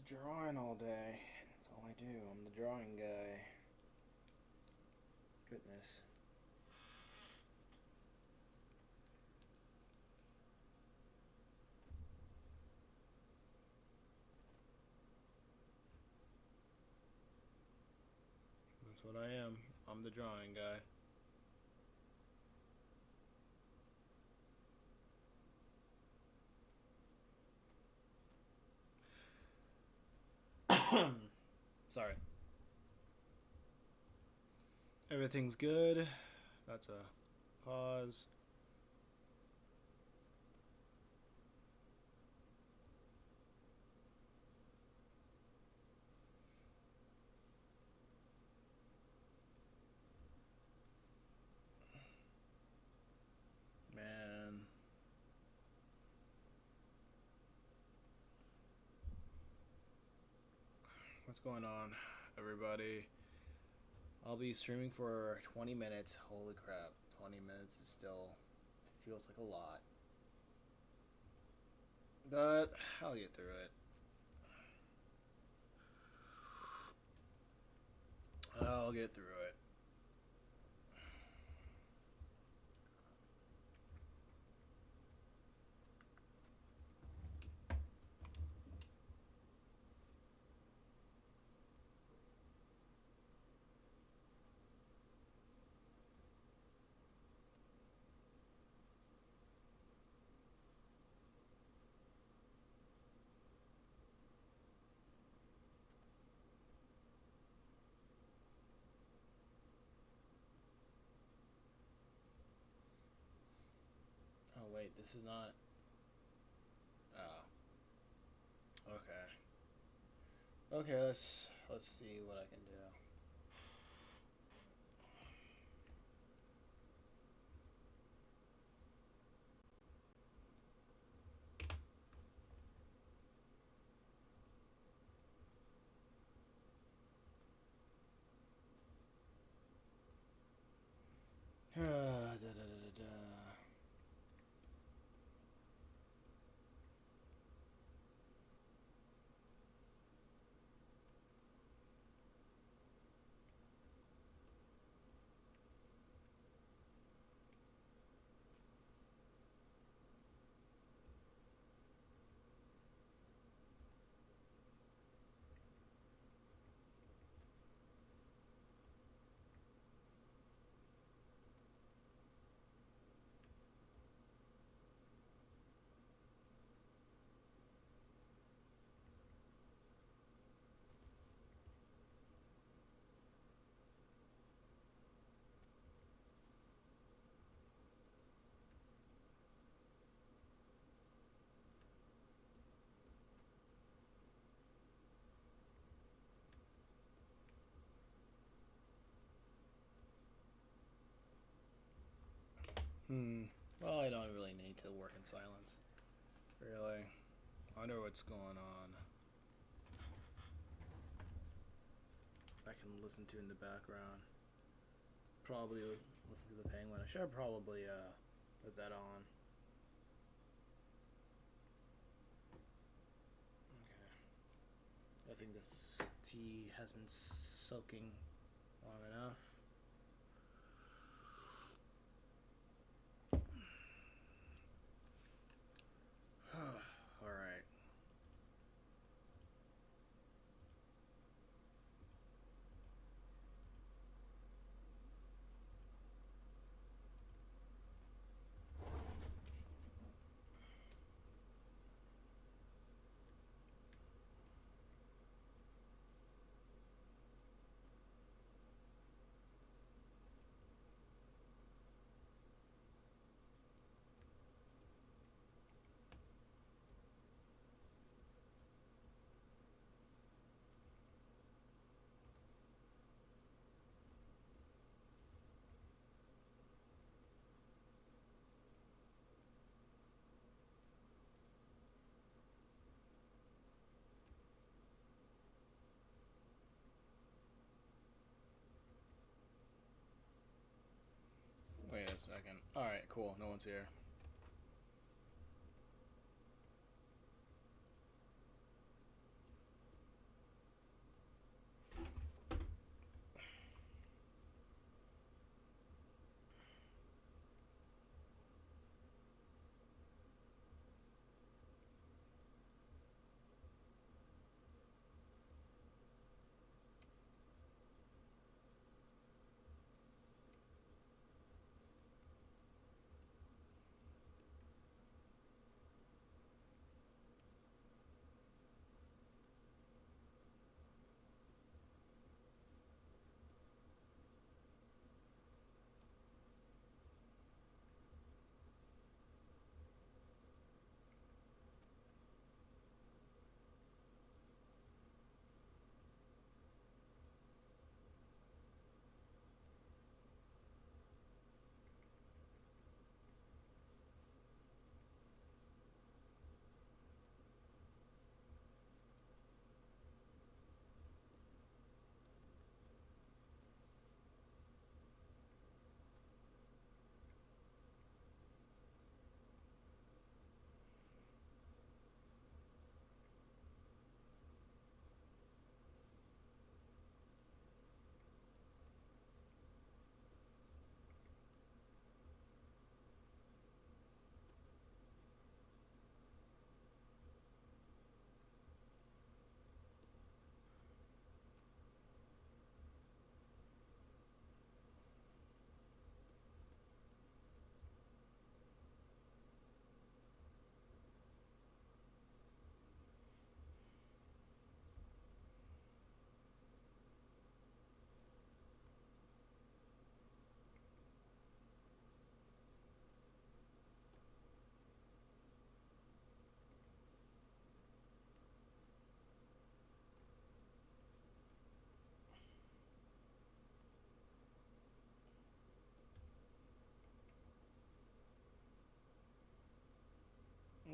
just drawing all day. That's all I do. I'm the drawing guy. Goodness. That's what I am. I'm the drawing guy. Sorry. Everything's good. That's a pause. Man. What's going on, everybody? I'll be streaming for 20 minutes. Holy crap. 20 minutes is still feels like a lot. But I'll get through it. I'll get through it. Oh wait, this is not. Oh. Okay. Okay, let's see what I can do. Da, da, da, da, da. Well, I don't really need to work in silence. Really. I wonder what's going on. I can listen to in the background. Probably listen to the penguin. I should probably put that on. Okay. I think this tea has been soaking long enough. Alright. Wait a second. Alright, cool. No one's here.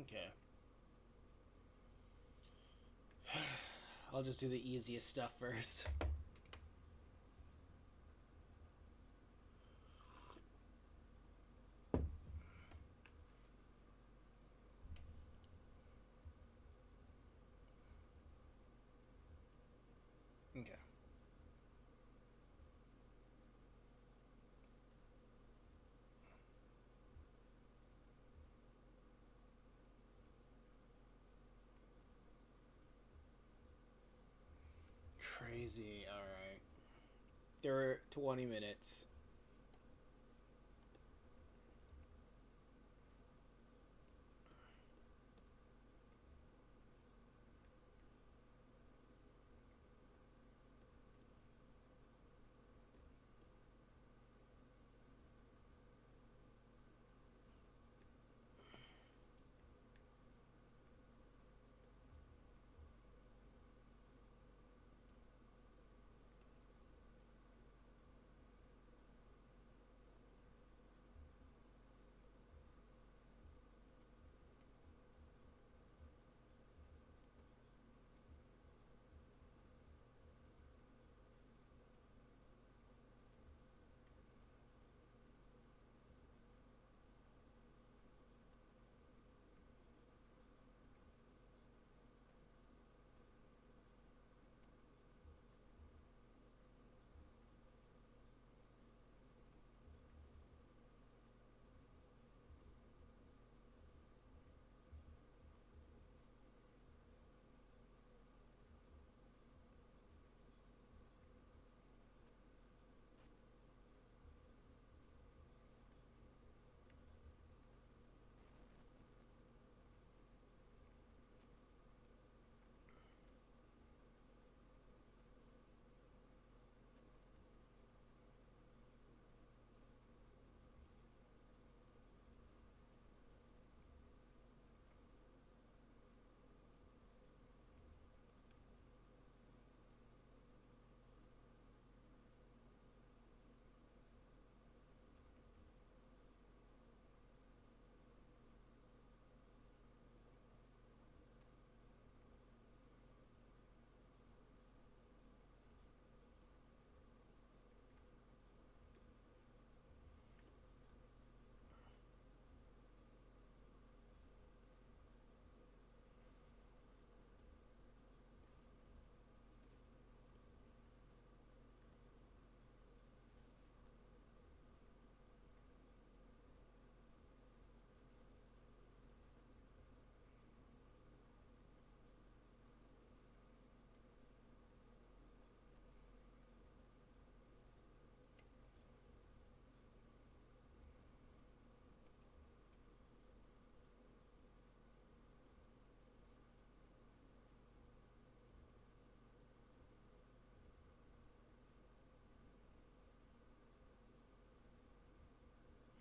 Okay. I'll just do the easiest stuff first. Okay. Crazy. Alright. There were 20 minutes.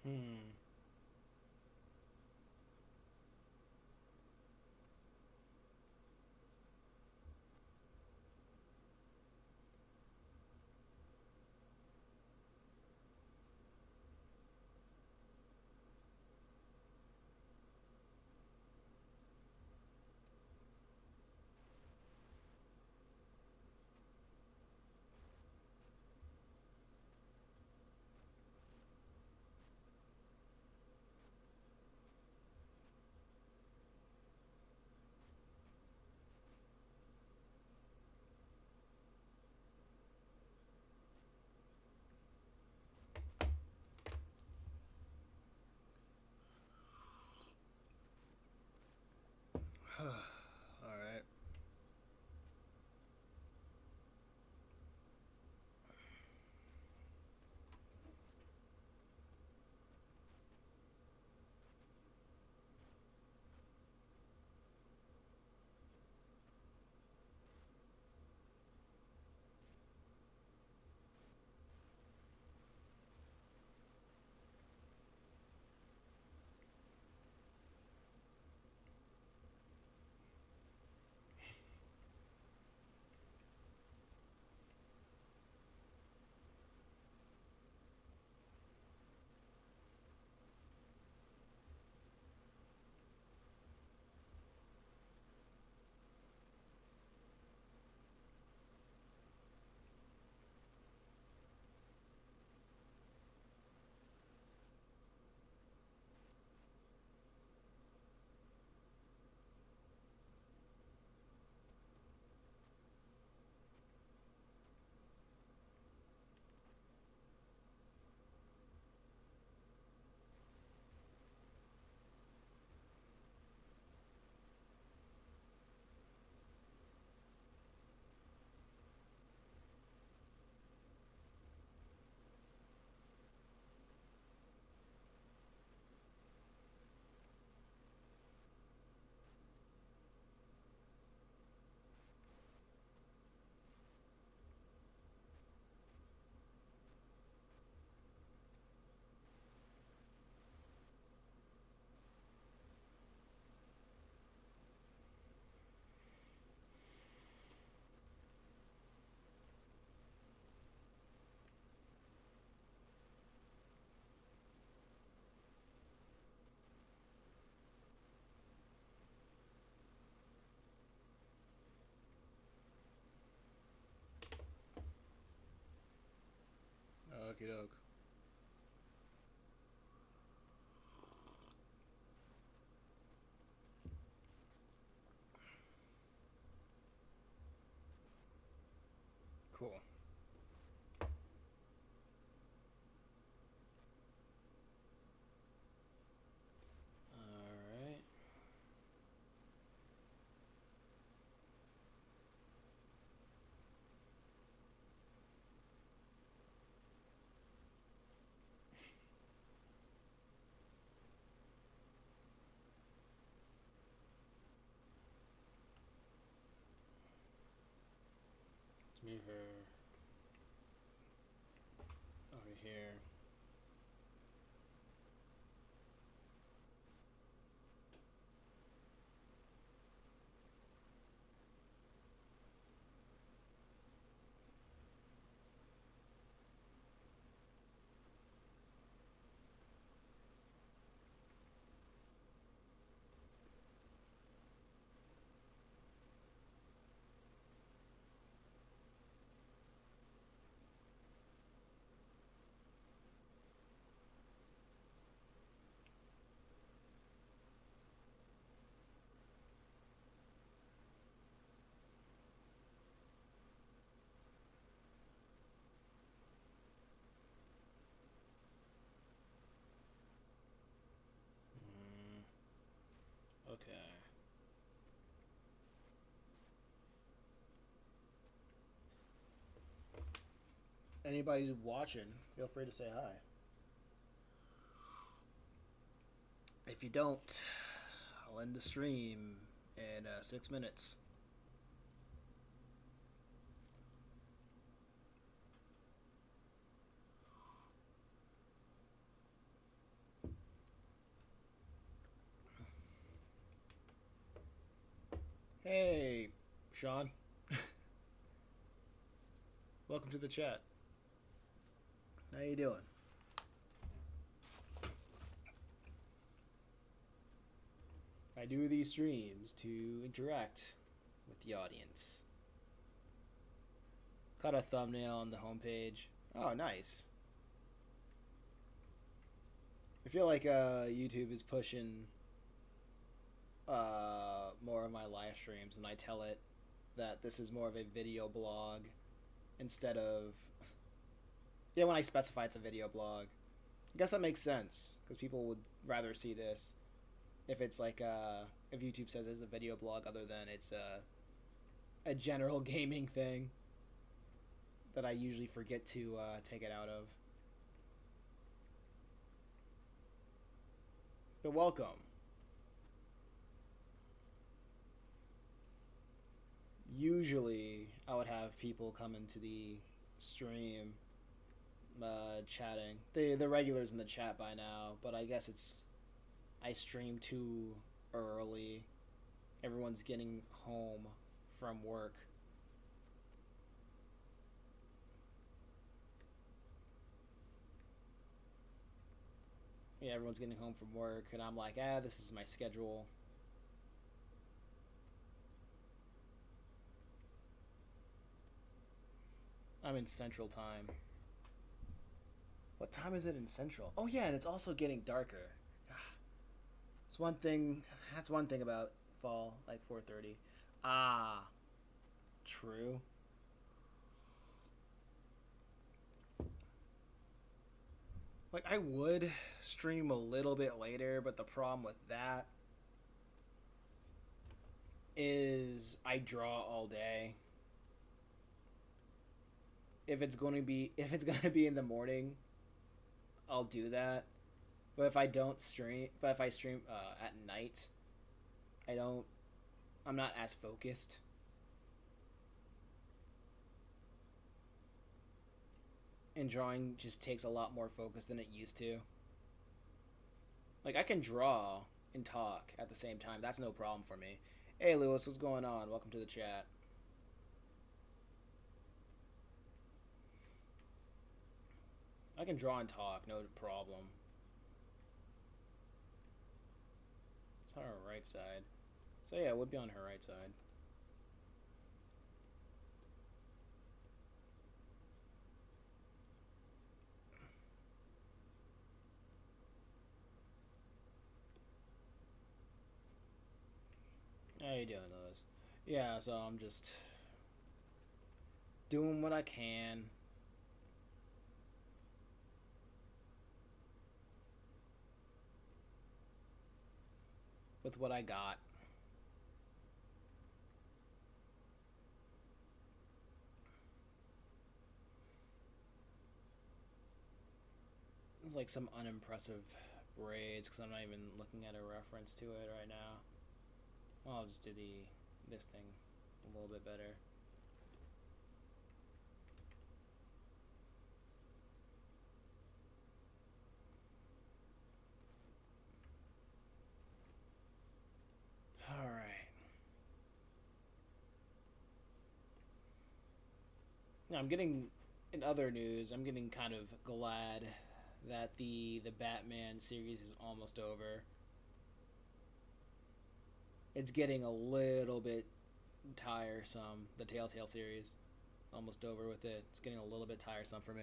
Hmm. Okie doke. Cool. Alright. Let's move her over here. Okay. Anybody watching, feel free to say hi. If you don't, I'll end the stream in 6 minutes. Hey, Sean. Welcome to the chat. How you doing? I do these streams to interact with the audience. Got a thumbnail on the homepage. Oh, nice. I feel like YouTube is pushing more of my live streams, and I tell it that this is more of a video blog instead of... Yeah, when I specify it's a video blog. I guess that makes sense, because people would rather see this if it's like if YouTube says it's a video blog other than it's a general gaming thing that I usually forget to take it out of. But welcome. Usually I would have people come into the stream chatting. The regulars in the chat by now, but I guess it's I stream too early. Everyone's getting home from work. Yeah, everyone's getting home from work, and I'm like, this is my schedule. I'm in Central Time. What time is it in Central? Oh yeah, and it's also getting darker. It's one thing. That's one thing about fall, like 4:30. Ah, true. Like I would stream a little bit later, but the problem with that is I draw all day. If it's gonna be in the morning, I'll do that. But if I don't stream, but if I stream at night, I'm not as focused. And drawing just takes a lot more focus than it used to. Like I can draw and talk at the same time. That's no problem for me. Hey Lewis, what's going on? Welcome to the chat. I can draw and talk, no problem. It's on her right side. So yeah, it would be on her right side. How you doing, Lewis? Yeah, so I'm just doing what I can with what I got. It's like some unimpressive raids because I'm not even looking at a reference to it right now. Well, I'll just do this thing a little bit better. All right. Now I'm getting in other news. I'm getting kind of glad that the Batman series is almost over. It's getting a little bit tiresome. The Telltale series almost over with it. It's getting a little bit tiresome for me.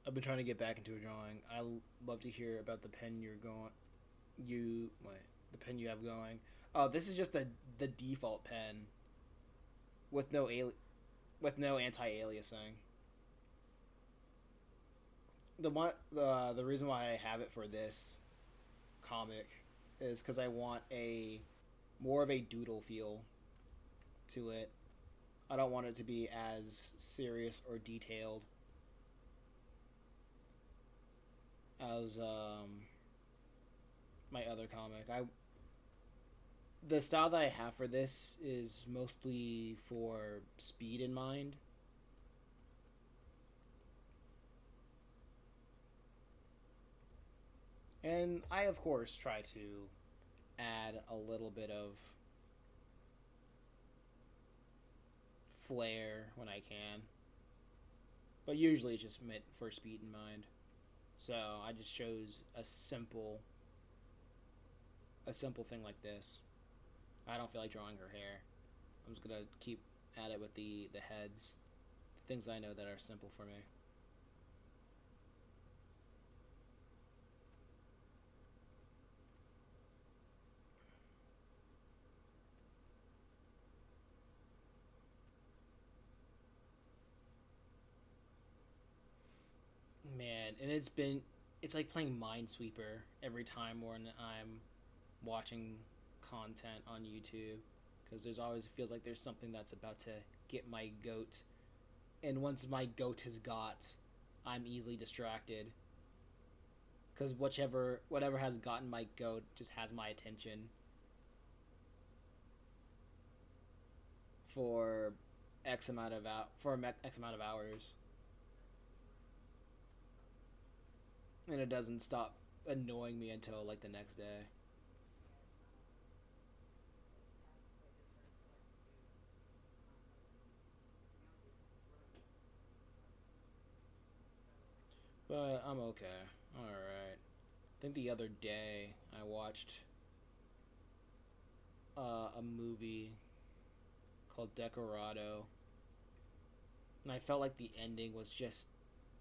I've been trying to get back into drawing. I love to hear about the pen you're going. The pen you have going. Oh, this is just the default pen with no anti-aliasing. The reason why I have it for this comic is because I want a more of a doodle feel to it. I don't want it to be as serious or detailed as my other comic. I The style that I have for this is mostly for speed in mind. And I of course try to add a little bit of flair when I can. But usually it's just meant for speed in mind. So I just chose a simple thing like this. I don't feel like drawing her hair. I'm just gonna keep at it with the heads, the things I know that are simple for me. Man, and it's like playing Minesweeper every time when I'm watching content on YouTube because there's always feels like there's something that's about to get my goat, and once my goat has got, I'm easily distracted because whatever has gotten my goat just has my attention for X amount of hours, and it doesn't stop annoying me until like the next day. But I'm okay. All right. I think the other day I watched a movie called Decorado, and I felt like the ending was just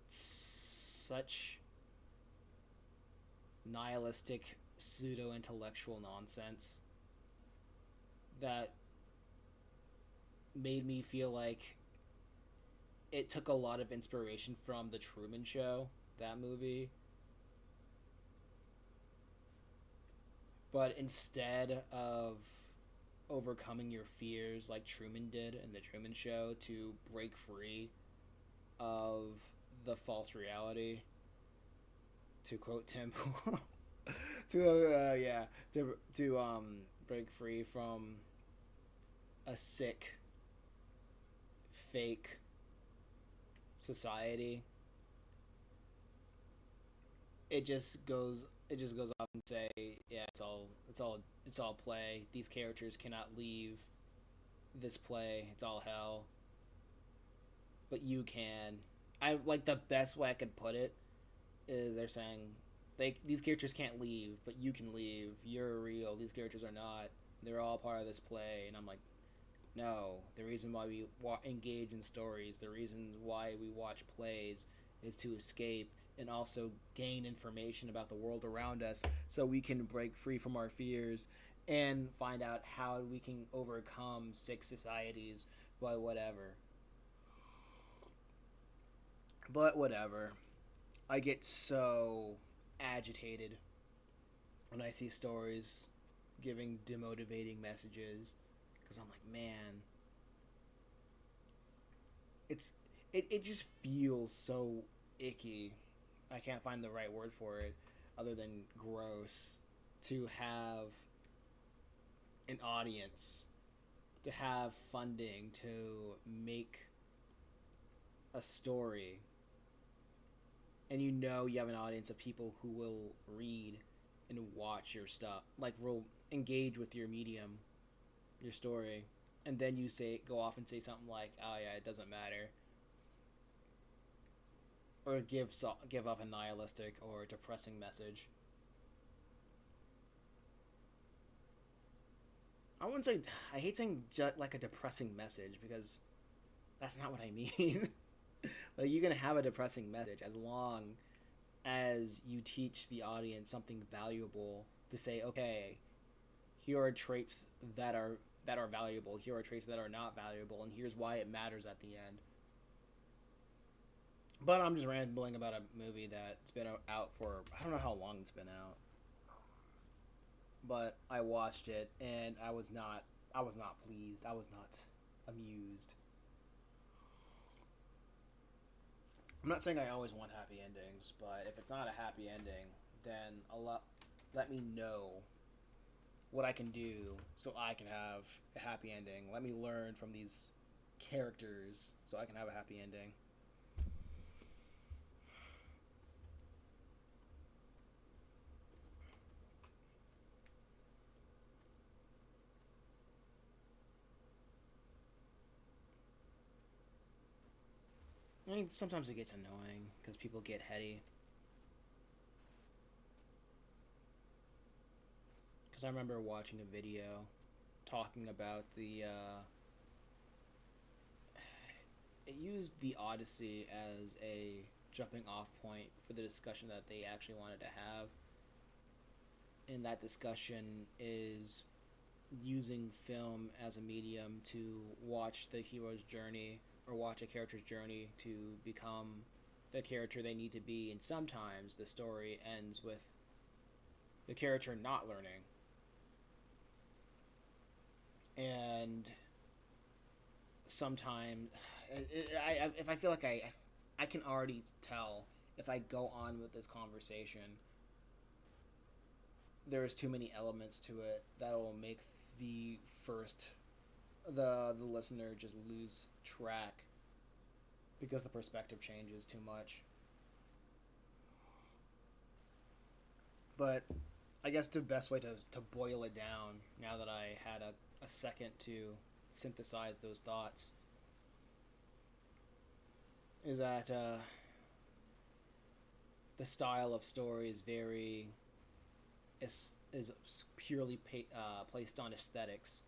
such nihilistic pseudo intellectual nonsense that made me feel like it took a lot of inspiration from the Truman Show, that movie, but instead of overcoming your fears like Truman did in the Truman Show to break free of the false reality, to quote Tim, to break free from a sick, fake society. It just goes off and say, yeah, it's all play. These characters cannot leave this play. It's all hell, but you can. I like the best way I could put it is they're saying these characters can't leave, but you can leave. You're real. These characters are not. They're all part of this play, and I'm like, no. The reason why we engage in stories, the reason why we watch plays, is to escape, and also gain information about the world around us so we can break free from our fears and find out how we can overcome sick societies by whatever. But whatever. I get so agitated when I see stories giving demotivating messages because I'm like, man, it just feels so icky. I can't find the right word for it other than gross to have an audience, to have funding to make a story, and you know you have an audience of people who will read and watch your stuff, like will engage with your medium, your story, and then you say go off and say something like, "Oh yeah, it doesn't matter," or give off a nihilistic or depressing message. I wouldn't say I hate saying like a depressing message because that's not what I mean. Like you can have a depressing message as long as you teach the audience something valuable to say, okay, here are traits that are valuable, here are traits that are not valuable, and here's why it matters at the end. But I'm just rambling about a movie that's been out for I don't know how long it's been out, but I watched it and I was not pleased. I was not amused. I'm not saying I always want happy endings, but if it's not a happy ending, then let me know what I can do so I can have a happy ending. Let me learn from these characters so I can have a happy ending. I mean, sometimes it gets annoying because people get heady. Because I remember watching a video talking about it used the Odyssey as a jumping off point for the discussion that they actually wanted to have. And that discussion is using film as a medium to watch the hero's journey or watch a character's journey to become the character they need to be, and sometimes the story ends with the character not learning. And sometimes, if I feel like I can already tell if I go on with this conversation, there's too many elements to it that will make the first the listener just lose track because the perspective changes too much. But I guess the best way to boil it down, now that I had a second to synthesize those thoughts, is that the style of story is very is purely placed on aesthetics,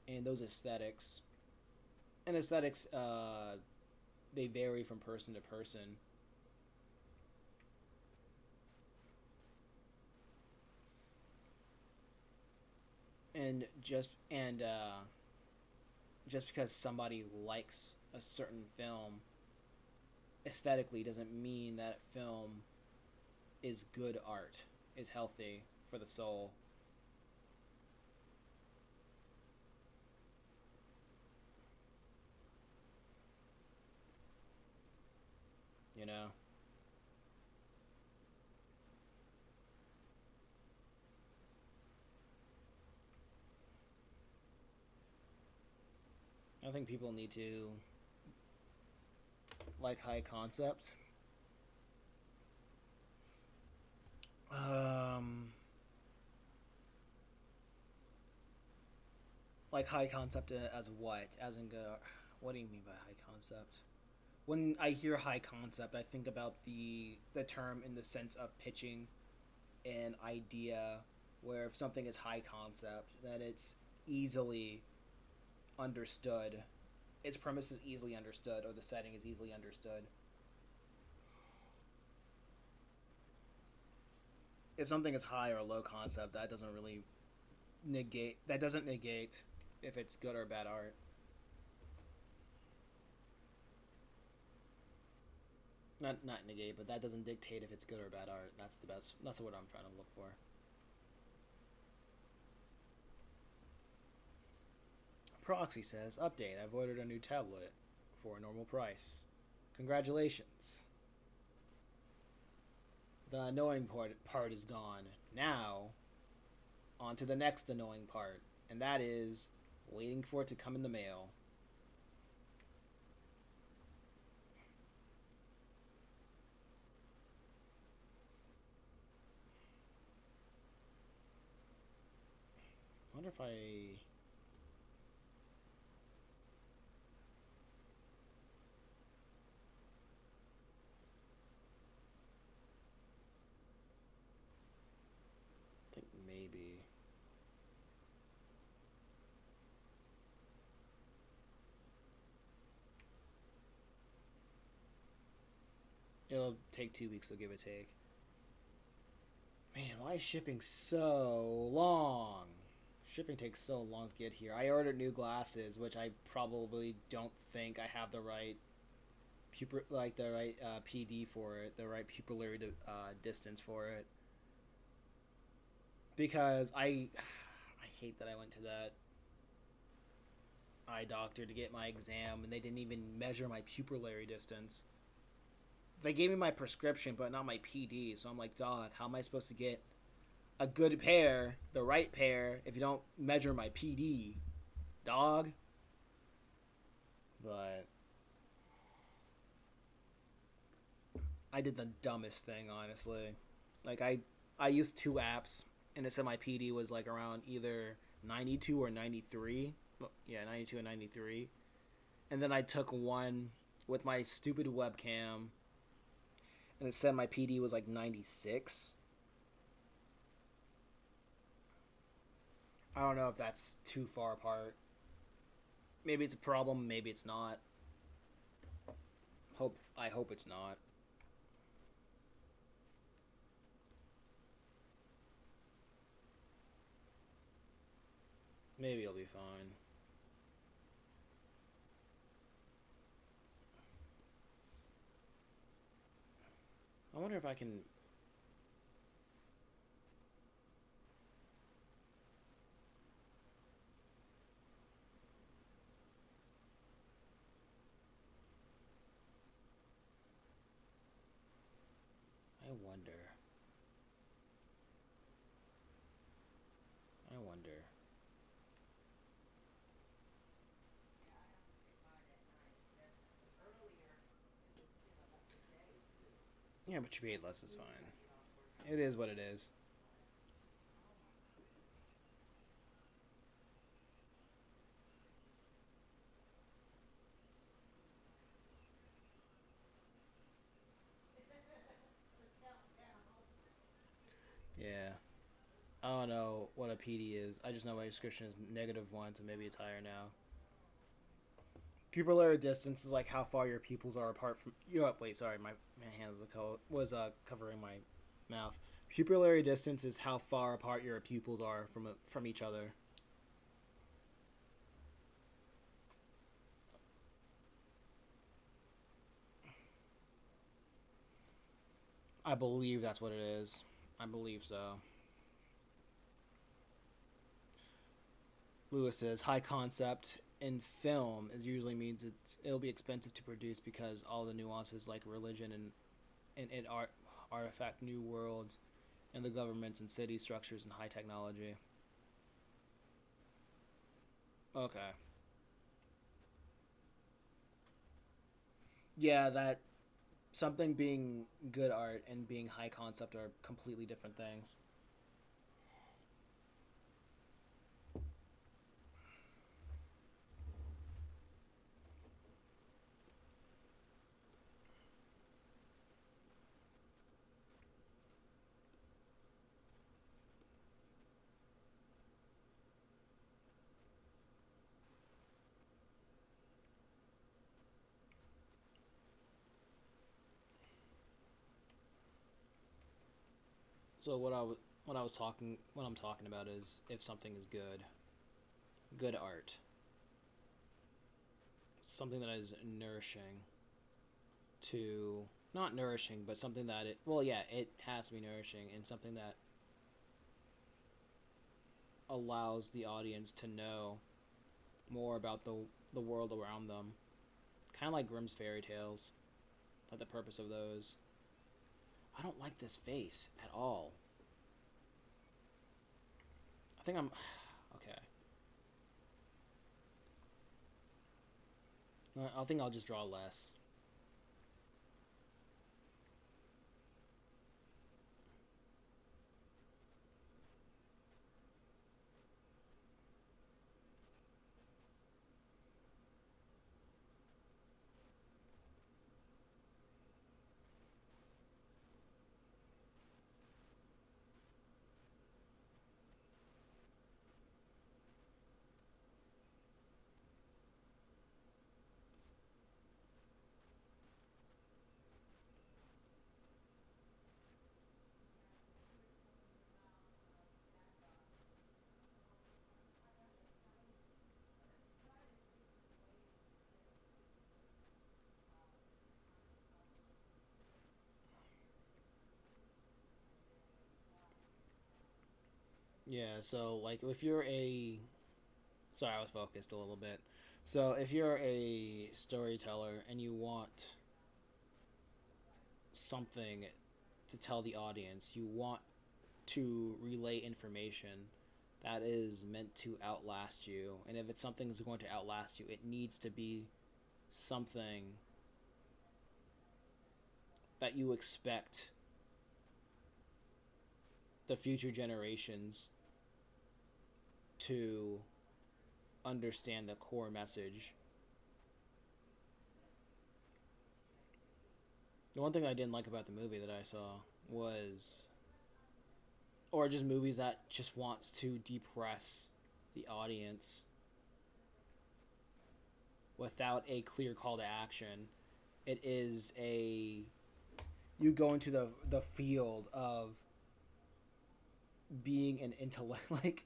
and those aesthetics they vary from person to person. And just because somebody likes a certain film aesthetically doesn't mean that film is good art, is healthy for the soul. You know? I think people need to like high concept. Um, like high concept as what? As in, what do you mean by high concept? When I hear high concept, I think about the term in the sense of pitching an idea, where if something is high concept, that it's easily understood, its premise is easily understood, or the setting is easily understood. if something is high or low concept, that doesn't really negate. That doesn't negate if it's good or bad art. Not negate, but that doesn't dictate if it's good or bad art. That's the best. That's what I'm trying to look for. Proxy says, update. I've ordered a new tablet for a normal price. Congratulations. The annoying part is gone. Now, on to the next annoying part, and that is waiting for it to come in the mail. I wonder if I... I think maybe... It'll take 2 weeks to give or take. Man, why is shipping so long? Shipping takes so long to get here. I ordered new glasses, which I probably don't think I have the right PD for it, the right pupillary distance for it. Because I hate that I went to that eye doctor to get my exam and they didn't even measure my pupillary distance. They gave me my prescription but not my PD, so I'm like, dog, how am I supposed to get a good pair, the right pair, if you don't measure my PD, dog? But I did the dumbest thing, honestly. Like I used 2 apps and it said my PD was like around either 92 or 93. Well, yeah, 92 and 93. And then I took one with my stupid webcam and it said my PD was like 96. I don't know if that's too far apart. Maybe it's a problem, maybe it's not. I hope it's not. Maybe it'll be fine. I wonder if I can... I wonder. I wonder. Yeah, but you paid less is fine. It is what it is. Yeah. I don't know what a PD is. I just know my description is -1, so maybe it's higher now. Pupillary distance is like how far your pupils are apart from you. Oh, wait, sorry, my hand was covering my mouth. Pupillary distance is how far apart your pupils are from each other. I believe that's what it is. I believe so. Lewis says high concept in film is usually means it'll be expensive to produce because all the nuances like religion and art artifact new worlds and the governments and city structures and high technology. Okay. Yeah, that something being good art and being high concept are completely different things. So what I'm talking about is if something is good art, something that is nourishing to not nourishing, but something that it well yeah it has to be nourishing and something that allows the audience to know more about the world around them, kind of like Grimm's fairy tales, like the purpose of those. I don't like this face at all. I think I'm okay. I think I'll just draw less. Yeah, so like if you're a sorry, I was focused a little bit. So if you're a storyteller and you want something to tell the audience, you want to relay information that is meant to outlast you. And if it's something that's going to outlast you, it needs to be something that you expect the future generations to understand the core message. The one thing I didn't like about the movie that I saw was, or just movies that just wants to depress the audience without a clear call to action. It is a you go into the field of being an intellect like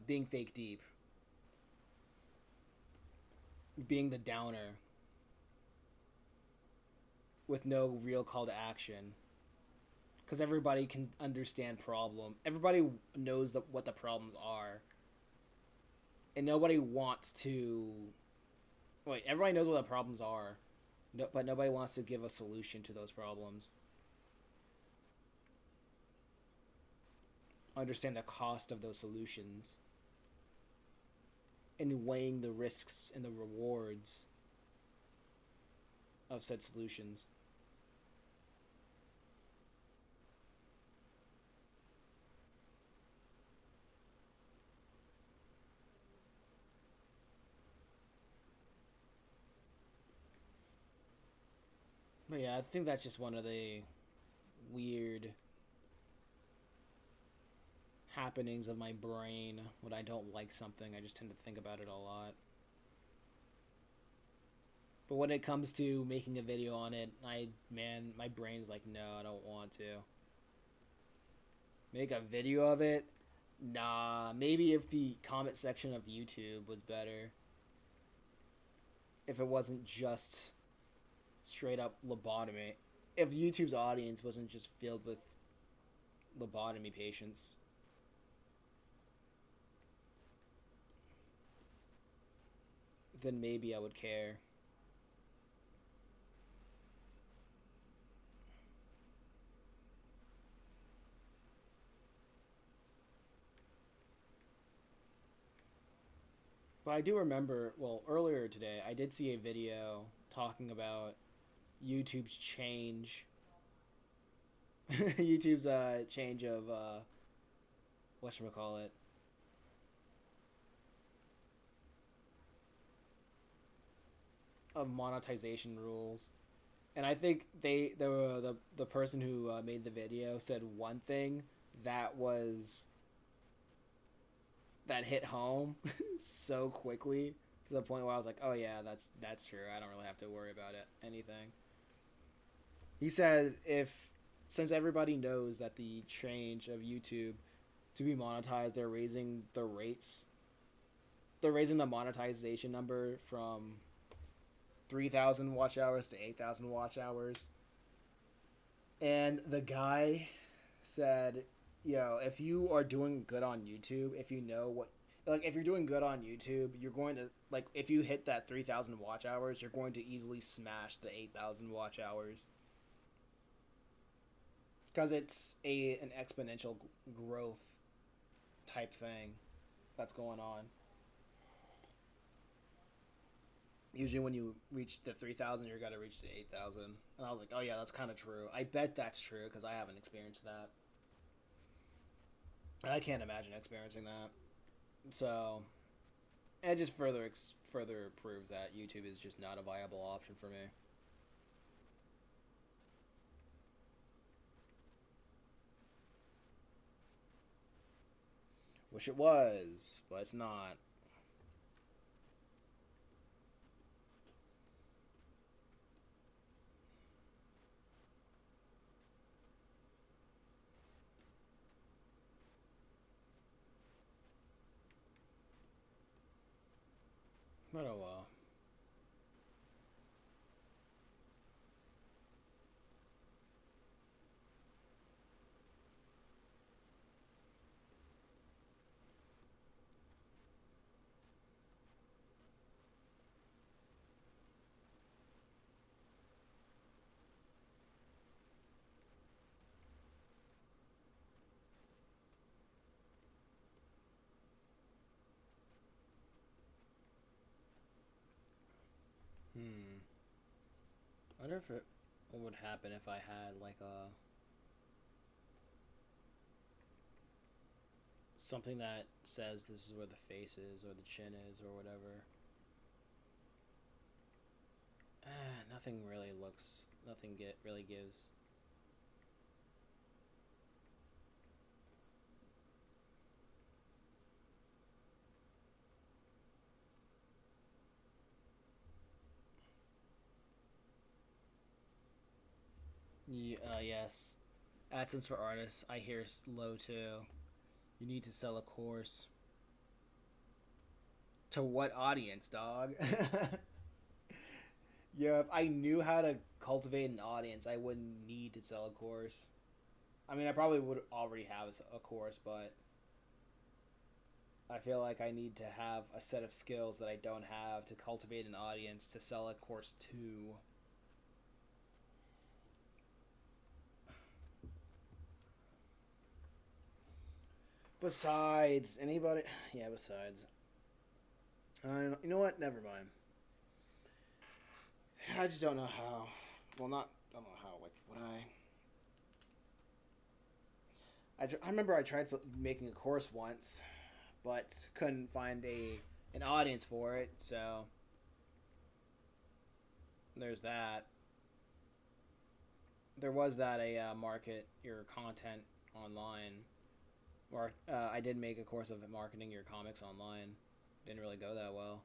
being fake deep, being the downer with no real call to action because everybody can understand everybody knows what the problems are and nobody wants to wait everybody knows what the problems are, no, but nobody wants to give a solution to those problems, understand the cost of those solutions and weighing the risks and the rewards of said solutions. But yeah, I think that's just one of the weird happenings of my brain when I don't like something. I just tend to think about it a lot. But when it comes to making a video on it, my brain's like, no, I don't want to. Make a video of it? Nah, maybe if the comment section of YouTube was better. If it wasn't just straight up lobotomy. If YouTube's audience wasn't just filled with lobotomy patients. Then maybe I would care. But I do remember, well, earlier today, I did see a video talking about YouTube's change. YouTube's change of, whatchamacallit, of monetization rules. And I think the person who made the video said one thing that was that hit home so quickly to the point where I was like, "Oh yeah, that's true. I don't really have to worry about anything." He said if since everybody knows that the change of YouTube to be monetized, they're raising the rates. They're raising the monetization number from 3,000 watch hours to 8,000 watch hours. And the guy said, yo, if you are doing good on YouTube, if you know what, like, if you're doing good on YouTube, you're going to, like, if you hit that 3,000 watch hours, you're going to easily smash the 8,000 watch hours. Because it's an exponential growth type thing that's going on. Usually when you reach the 3,000, you're going to reach the 8,000. And I was like, oh yeah, that's kind of true. I bet that's true because I haven't experienced that. I can't imagine experiencing that. So, it just further proves that YouTube is just not a viable option for me. Wish it was, but it's not. But oh well. Hmm. I wonder if it what would happen if I had like a something that says this is where the face is or the chin is or whatever. Nothing really looks. Nothing get really gives. Yes. AdSense for artists. I hear low too. You need to sell a course. To what audience, dog? Yeah, if I knew how to cultivate an audience, I wouldn't need to sell a course. I mean, I probably would already have a course, but I feel like I need to have a set of skills that I don't have to cultivate an audience to sell a course to. Besides, anybody? Yeah, besides. You know what? Never mind. I just don't know how. Well, not. I don't know how. Like, would I remember I tried making a course once, but couldn't find an audience for it. So there's that. There was that a market your content online. Or I did make a course of marketing your comics online. Didn't really go that well.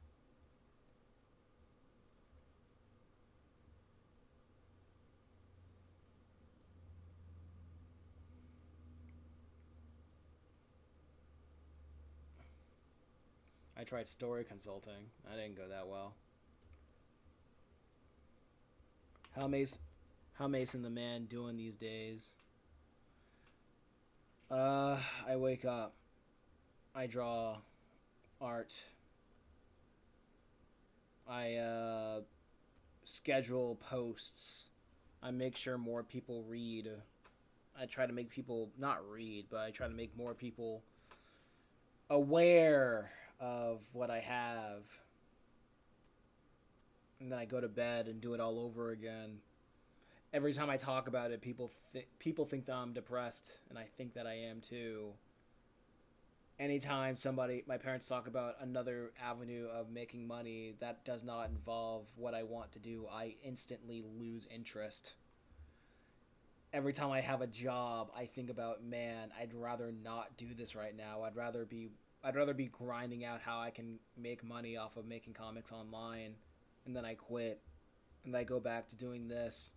I tried story consulting. That didn't go that well. How Mason, how Mason the man doing these days? I wake up. I draw art. I schedule posts. I make sure more people read. I try to make people not read, but I try to make more people aware of what I have. And then I go to bed and do it all over again. Every time I talk about it, people think that I'm depressed, and I think that I am too. Anytime my parents talk about another avenue of making money that does not involve what I want to do, I instantly lose interest. Every time I have a job, I think about, man, I'd rather not do this right now. I'd rather be grinding out how I can make money off of making comics online, and then I quit, and I go back to doing this.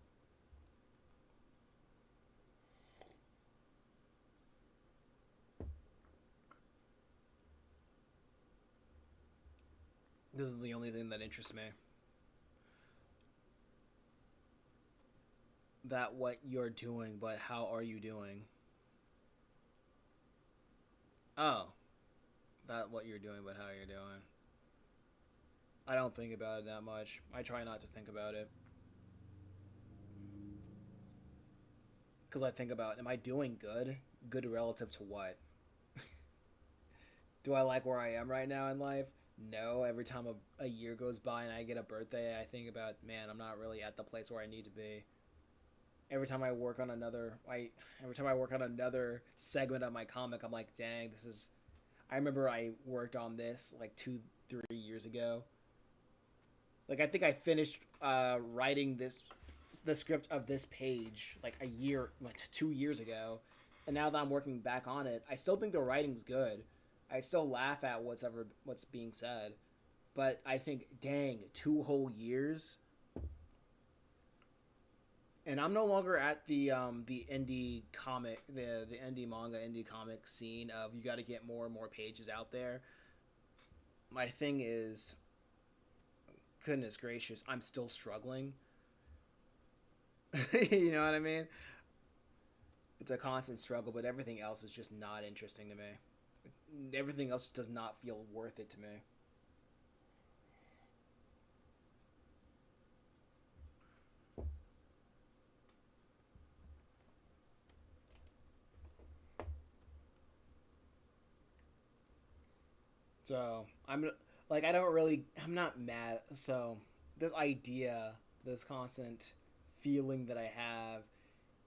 This is the only thing that interests me. That what you're doing, but how are you doing? Oh, that what you're doing, but how you're doing. I don't think about it that much. I try not to think about it. Because I think about, am I doing good? Good relative to what? Do I like where I am right now in life? No. Every time a year goes by and I get a birthday, I think about, man, I'm not really at the place where I need to be. Every time I work on every time I work on another segment of my comic, I'm like, dang, this is. I remember I worked on this like 2, 3 years ago. Like I think I finished writing the script of this page like a year, like 2 years ago, and now that I'm working back on it, I still think the writing's good. I still laugh at what's being said, but I think, dang, 2 whole years, and I'm no longer at the indie comic, the indie manga, indie comic scene of you got to get more and more pages out there. My thing is, goodness gracious, I'm still struggling. You know what I mean? It's a constant struggle, but everything else is just not interesting to me. Everything else does not feel worth it to me. So I'm like, I don't really, I'm not mad. So this idea, this constant feeling that I have,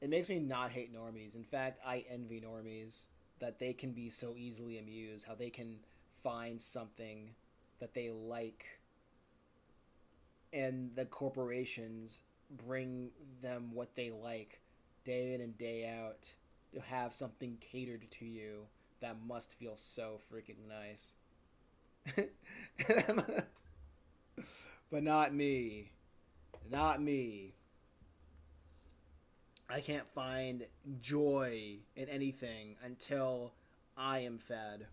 it makes me not hate normies. In fact, I envy normies that they can be so easily amused, how they can find something that they like, and the corporations bring them what they like day in and day out to have something catered to you that must feel so freaking nice. But not me. Not me. I can't find joy in anything until I am fed.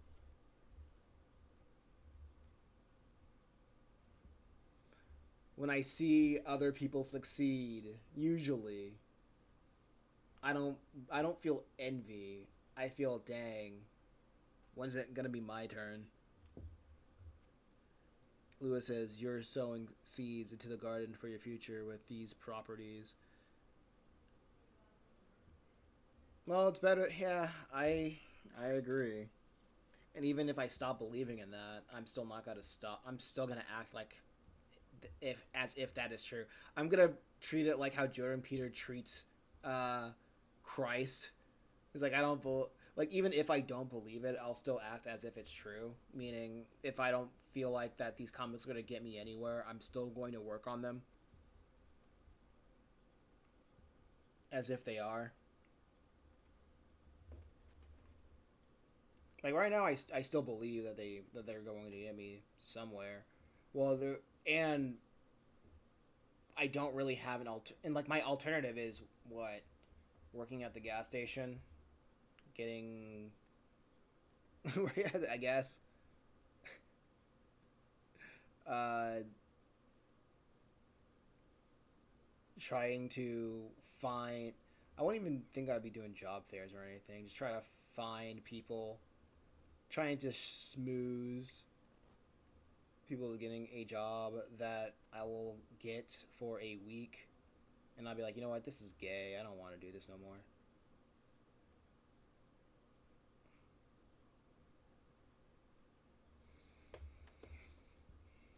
When I see other people succeed, usually I don't I don't feel envy. I feel, dang, when's it gonna be my turn? Lewis says, you're sowing seeds into the garden for your future with these properties. Well, it's better. Yeah, I agree. And even if I stop believing in that, I'm still not gonna stop. I'm still gonna act like if as if that is true. I'm gonna treat it like how Jordan Peter treats uh, Christ. He's like, I don't like, even if I don't believe it, I'll still act as if it's true. Meaning, if I don't feel like that these comics are gonna get me anywhere, I'm still going to work on them as if they are. Like right now, I still believe that they're going to get me somewhere. Well, there, and I don't really have and like my alternative is what, working at the gas station, getting I guess uh, trying to find. I wouldn't even think I'd be doing job fairs or anything. Just try to find people, trying to smooth people getting a job that I will get for a week, and I'll be like, you know what, this is gay. I don't want to do this no more.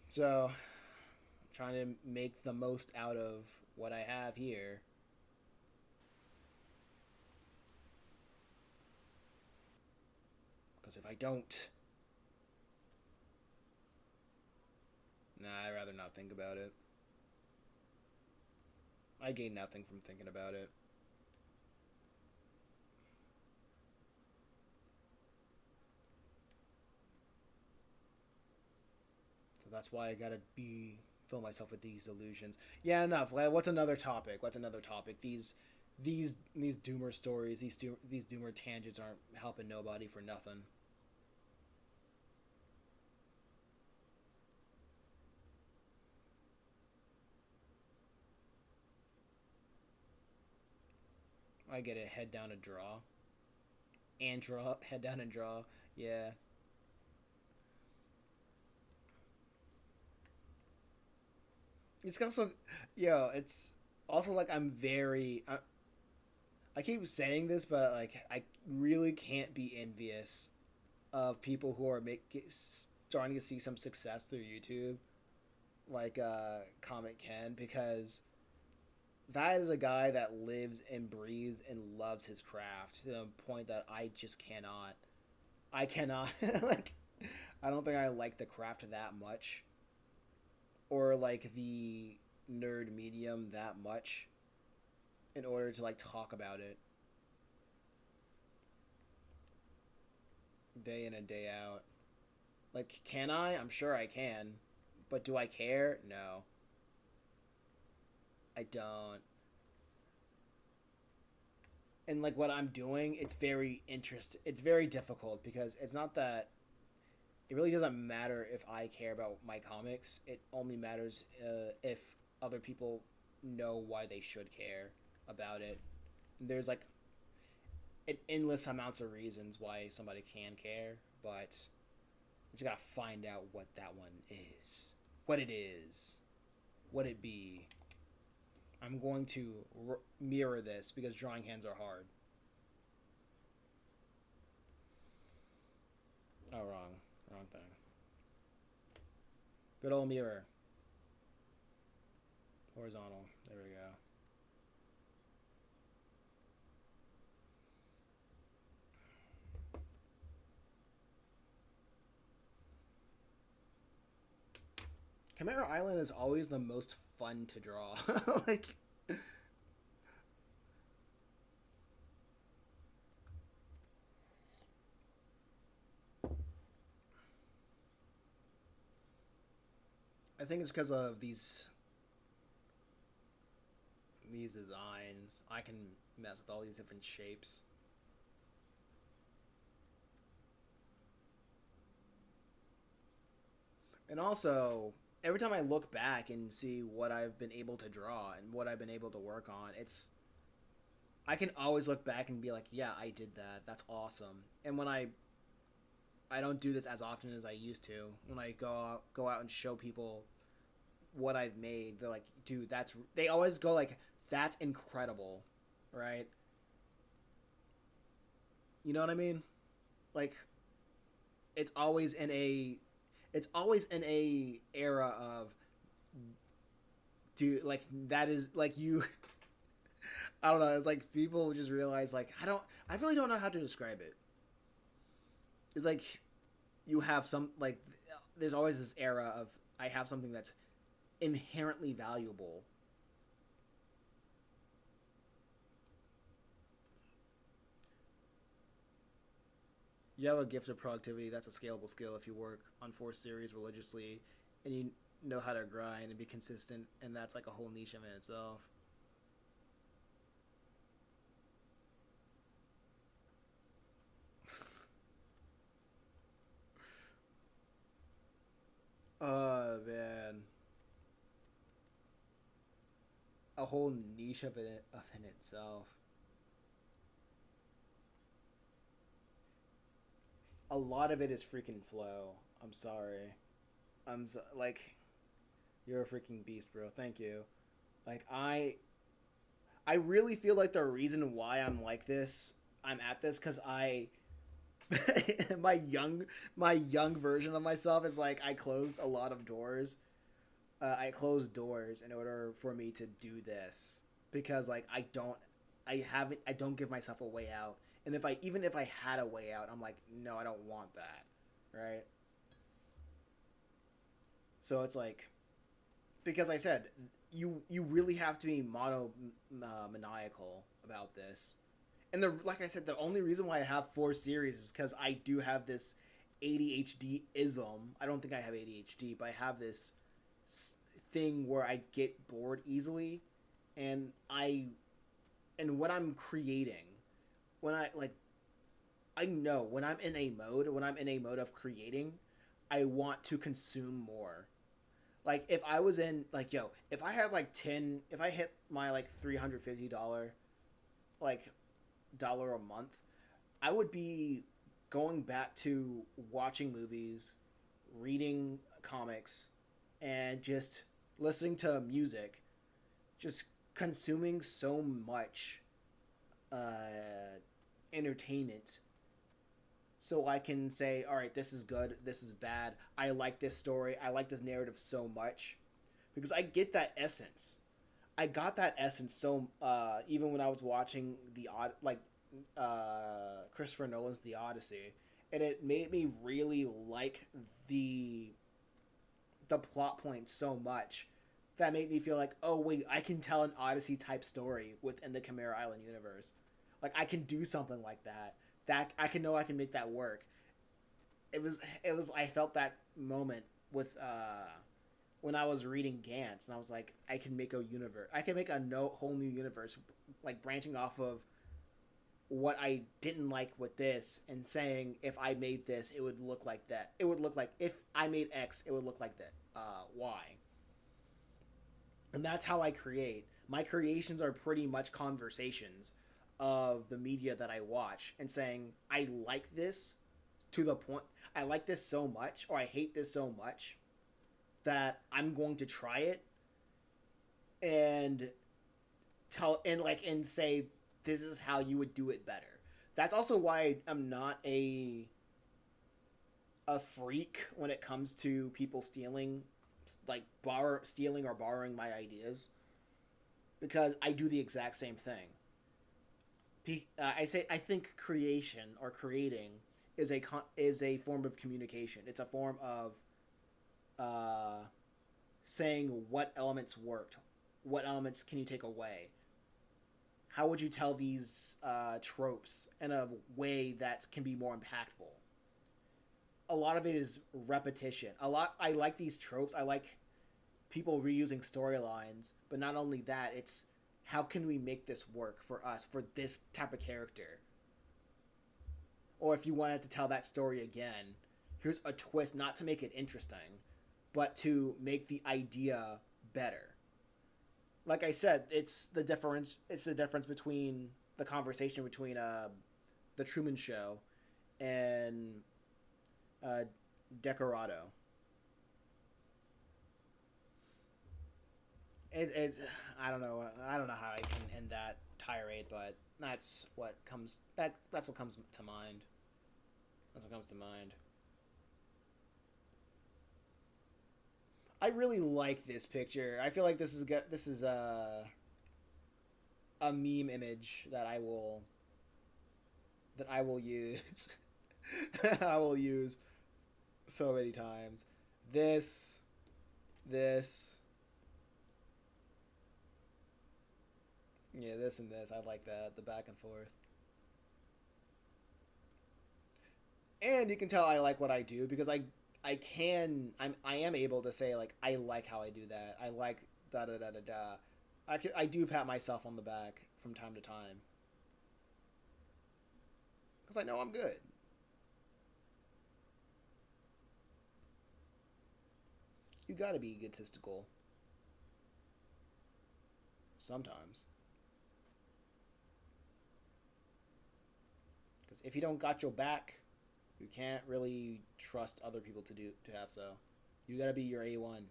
So, I'm trying to make the most out of what I have here. Because if I don't, nah, I'd rather not think about it. I gain nothing from thinking about it. So that's why I gotta fill myself with these illusions. Yeah, enough. What's another topic? What's another topic? These doomer stories, these doomer tangents aren't helping nobody for nothing. I get it. Head down and draw. And draw. Head down and draw. Yeah. It's also, it's also like I'm very. I keep saying this, but like I really can't be envious of people who are starting to see some success through YouTube, like Comic Ken, because that is a guy that lives and breathes and loves his craft to the point that I just cannot. I cannot like. I don't think I like the craft that much, or like the nerd medium that much, in order to like talk about it day in and day out. Like, can I? I'm sure I can, but do I care? No, I don't. And like what I'm doing, it's very It's very difficult because it's not that it really doesn't matter if I care about my comics. It only matters if other people know why they should care about it. There's like an endless amounts of reasons why somebody can care, but you just gotta find out what that one is, what it is, what it be. I'm going to mirror this because drawing hands are hard. Oh, wrong thing. Good old mirror. Horizontal. There we go. Chimera Island is always the most fun to draw. Like, I think it's because of these designs. I can mess with all these different shapes. And also, every time I look back and see what I've been able to draw and what I've been able to work on, it's I can always look back and be like, yeah, I did that. That's awesome. And when I don't do this as often as I used to. When I go out and show people what I've made, they're like, dude, that's they always go like, that's incredible, right? You know what I mean? Like it's always in a it's always in a era of dude like that is like you I don't know, it's like people just realize like I really don't know how to describe it. It's like you have some like there's always this era of I have something that's inherently valuable. You have a gift of productivity. That's a scalable skill if you work on 4 series religiously and you know how to grind and be consistent, and that's like a whole niche in itself. Oh man, a whole niche of in itself. A lot of it is freaking flow. I'm sorry. Like you're a freaking beast, bro. Thank you. Like I really feel like the reason why I'm at this, because I my young my young version of myself is like I closed a lot of doors. I closed doors in order for me to do this because like I don't give myself a way out. And if I even if I had a way out, I'm like, no, I don't want that, right? So it's like because I said you really have to be maniacal about this. And the like I said, the only reason why I have 4 series is because I do have this ADHD ism. I don't think I have ADHD, but I have this thing where I get bored easily, and when I'm creating, when I like I know when I'm in a mode of creating, I want to consume more. Like if I was in like if I had like 10 if I hit my like $350 like dollar a month, I would be going back to watching movies, reading comics, and just listening to music, just consuming so much entertainment so I can say, all right, this is good, this is bad. I like this story, I like this narrative so much because I get that essence. I got that essence so even when I was watching Christopher Nolan's The Odyssey, and it made me really like the the plot point so much that made me feel like, oh wait, I can tell an Odyssey type story within the Chimera Island universe. Like I can do something like that. That I can know I can make that work. It was I felt that moment with when I was reading Gantz, and I was like, I can make a universe. I can make a whole new universe, like branching off of what I didn't like with this, and saying if I made this, it would look like that. It would look like if I made X, it would look like that. Y. And that's how I create. My creations are pretty much conversations of the media that I watch and saying I like this to the point I like this so much or I hate this so much that I'm going to try it and tell and say this is how you would do it better. That's also why I'm not a freak when it comes to people stealing stealing or borrowing my ideas because I do the exact same thing. I think creation or creating is a form of communication. It's a form of uh, saying what elements worked, what elements can you take away. How would you tell these tropes in a way that can be more impactful? A lot of it is repetition. I like these tropes. I like people reusing storylines, but not only that, it's how can we make this work for us for this type of character? Or if you wanted to tell that story again, here's a twist, not to make it interesting, but to make the idea better. Like I said, it's the difference. It's the difference between the conversation between the Truman Show and uh, Decorado. It I don't know. I don't know how I can end that tirade, but that's what comes to mind. That's what comes to mind. I really like this picture. I feel like this is a meme image that I will use. I will use so many times. This this yeah, this and this. I like that, the back and forth. And you can tell I like what I do because I am able to say like I like how I do that. I like da da da da da. I do pat myself on the back from time to time because I know I'm good. You got to be egotistical sometimes because if you don't got your back, you can't really trust other people to have so. You got to be your A1.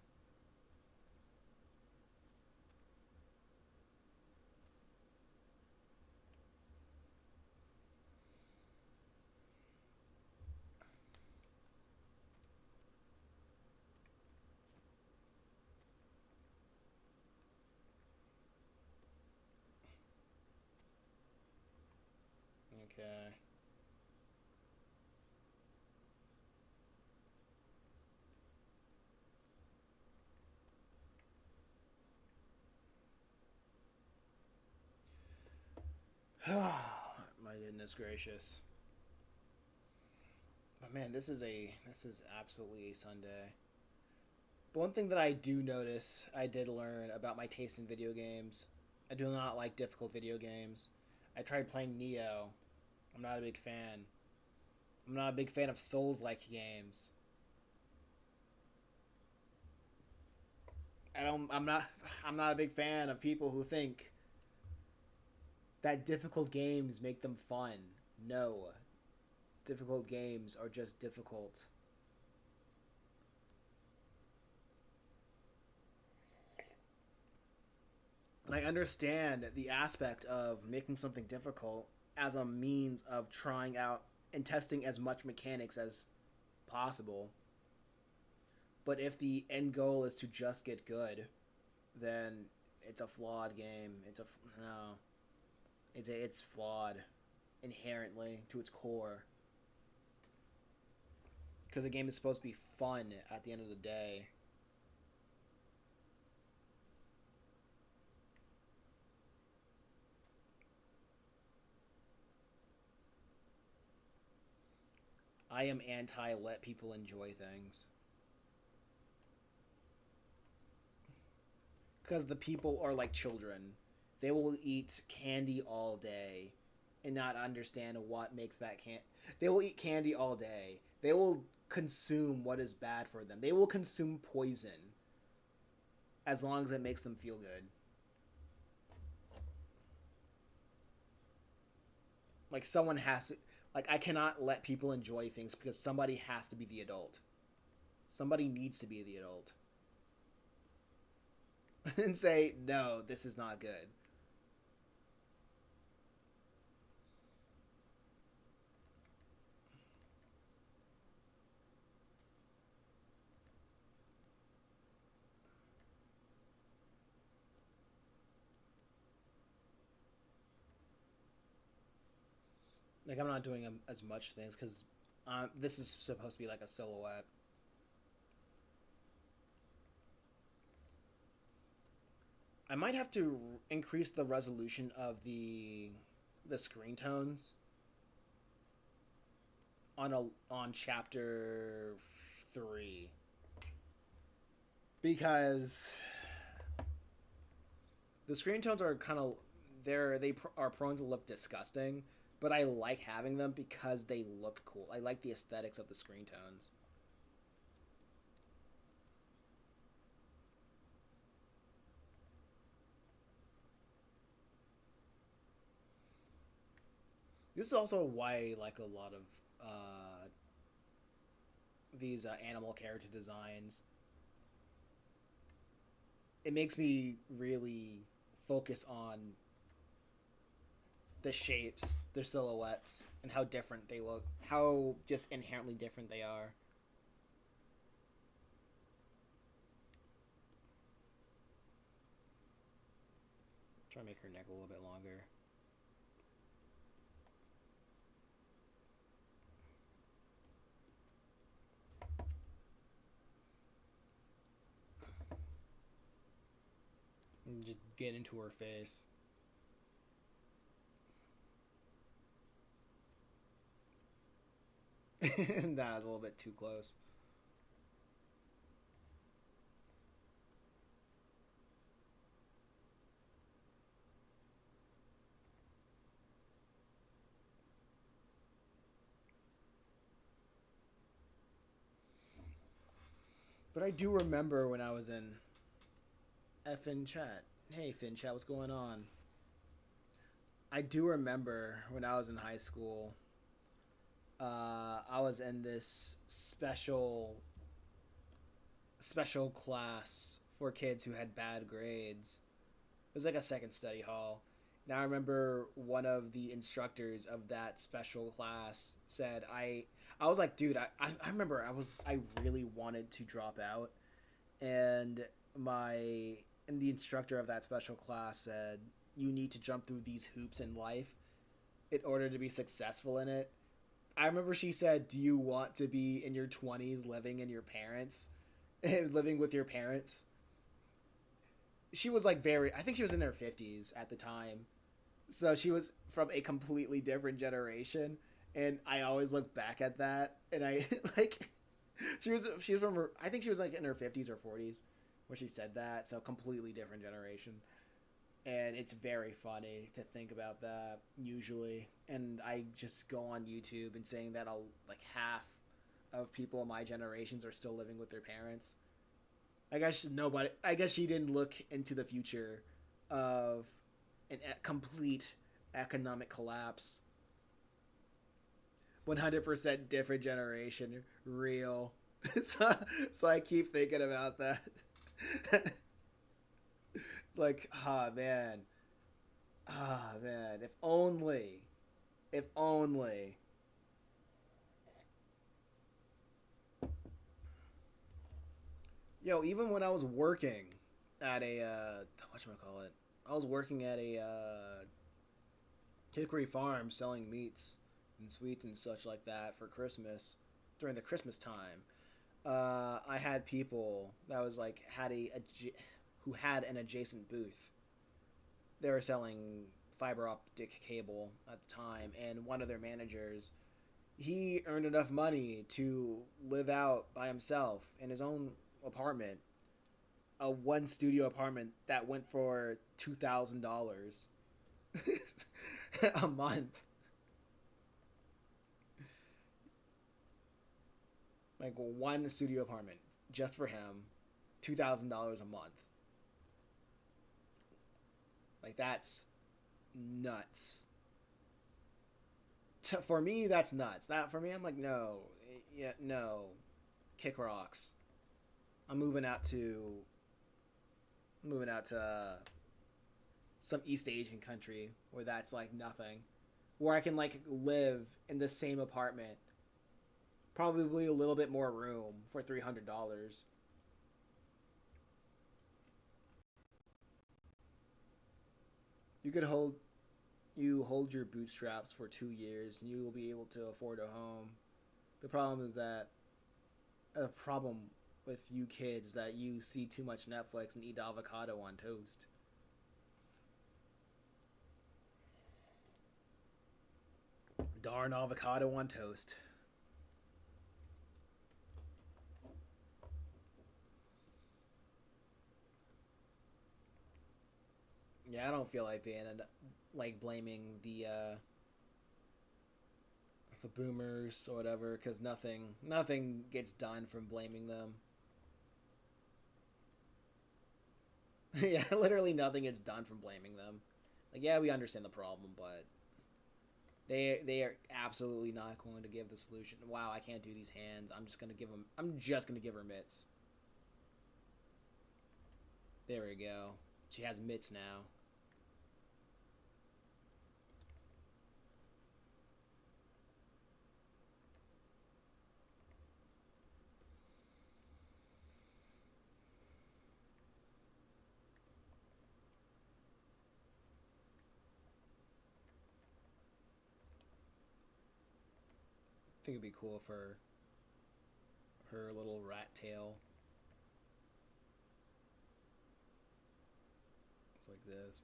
Okay. My goodness gracious. But man, this is absolutely a Sunday. But one thing that I do notice, I did learn about my taste in video games. I do not like difficult video games. I tried playing Neo. I'm not a big fan. I'm not a big fan of Souls-like games. I don't. I'm not. I'm not a big fan of people who think that difficult games make them fun. No, difficult games are just difficult. And I understand the aspect of making something difficult as a means of trying out and testing as much mechanics as possible. But if the end goal is to just get good, then it's a flawed game. No, it's flawed inherently to its core. Because the game is supposed to be fun at the end of the day. I am anti let people enjoy things. Because the people are like children. They will eat candy all day and not understand what makes that can. They will eat candy all day. They will consume what is bad for them. They will consume poison as long as it makes them feel good. Like someone has to, like I cannot let people enjoy things because somebody has to be the adult. Somebody needs to be the adult. And say, "No, this is not good." Like I'm not doing as much things cuz this is supposed to be like a silhouette. I might have to increase the resolution of the screen tones on chapter 3 because the screen tones are kind of are prone to look disgusting, but I like having them because they look cool. I like the aesthetics of the screen tones. This is also why I like a lot of these animal character designs. It makes me really focus on the shapes, their silhouettes, and how different they look, how just inherently different they are. Try to make her neck a little bit longer. And just get into her face. That's a little bit too close. But I do remember when I was in FN chat. Hey, Fin chat, what's going on? I do remember when I was in high school, I was in this special class for kids who had bad grades. It was like a second study hall. Now I remember one of the instructors of that special class said I was like, dude, I remember I really wanted to drop out, and my and the instructor of that special class said you need to jump through these hoops in life in order to be successful in it. I remember she said, "Do you want to be in your 20s living in your parents, living with your parents?" She was like very I think she was in her 50s at the time. So she was from a completely different generation, and I always look back at that and I like she was from her I think she was like in her 50s or 40s when she said that, so completely different generation. And it's very funny to think about that usually. And I just go on YouTube and saying that like half of people in my generations are still living with their parents. I guess she didn't look into the future of a complete economic collapse. 100% different generation, real. So I keep thinking about that. It's like, man, if only. Yo, even when I was working at a whatchamacallit, I was working at a Hickory Farm selling meats and sweets and such like that for Christmas during the Christmas time. I had people that was like who had an adjacent booth. They were selling fiber optic cable at the time, and one of their managers, he earned enough money to live out by himself in his own apartment, a one studio apartment that went for $2,000 a month. Like one studio apartment just for him, $2,000 a month. Like that's nuts. For me, that's nuts. That for me, I'm like, no, yeah, no, kick rocks. I'm moving out to some East Asian country where that's like nothing, where I can like live in the same apartment, probably a little bit more room for $300. You could hold your bootstraps for 2 years and you will be able to afford a home. The problem is that a problem with you kids that you see too much Netflix and eat avocado on toast. Darn avocado on toast. Yeah, I don't feel like being like blaming the boomers or whatever, because nothing gets done from blaming them. Yeah, literally nothing gets done from blaming them. Like, yeah, we understand the problem, but they are absolutely not going to give the solution. Wow, I can't do these hands. I'm just gonna give her mitts. There we go. She has mitts now. I think it'd be cool for her little rat tail. It's like this.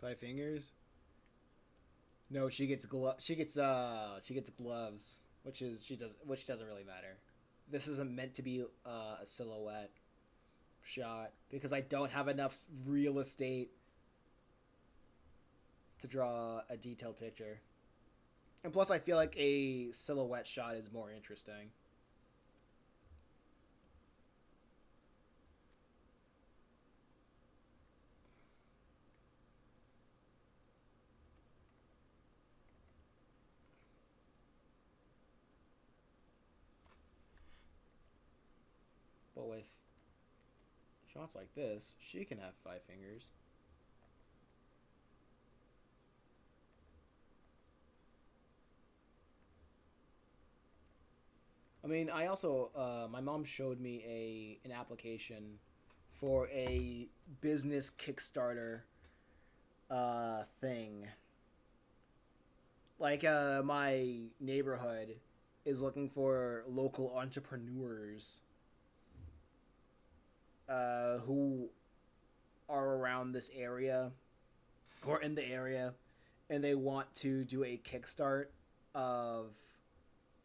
5 fingers. No, she gets gloves, which doesn't really matter. This isn't meant to be a silhouette shot because I don't have enough real estate to draw a detailed picture. And plus, I feel like a silhouette shot is more interesting. But with shots like this, she can have 5 fingers. I mean, I also my mom showed me an application for a business Kickstarter thing. Like my neighborhood is looking for local entrepreneurs who are around this area or in the area, and they want to do a kickstart of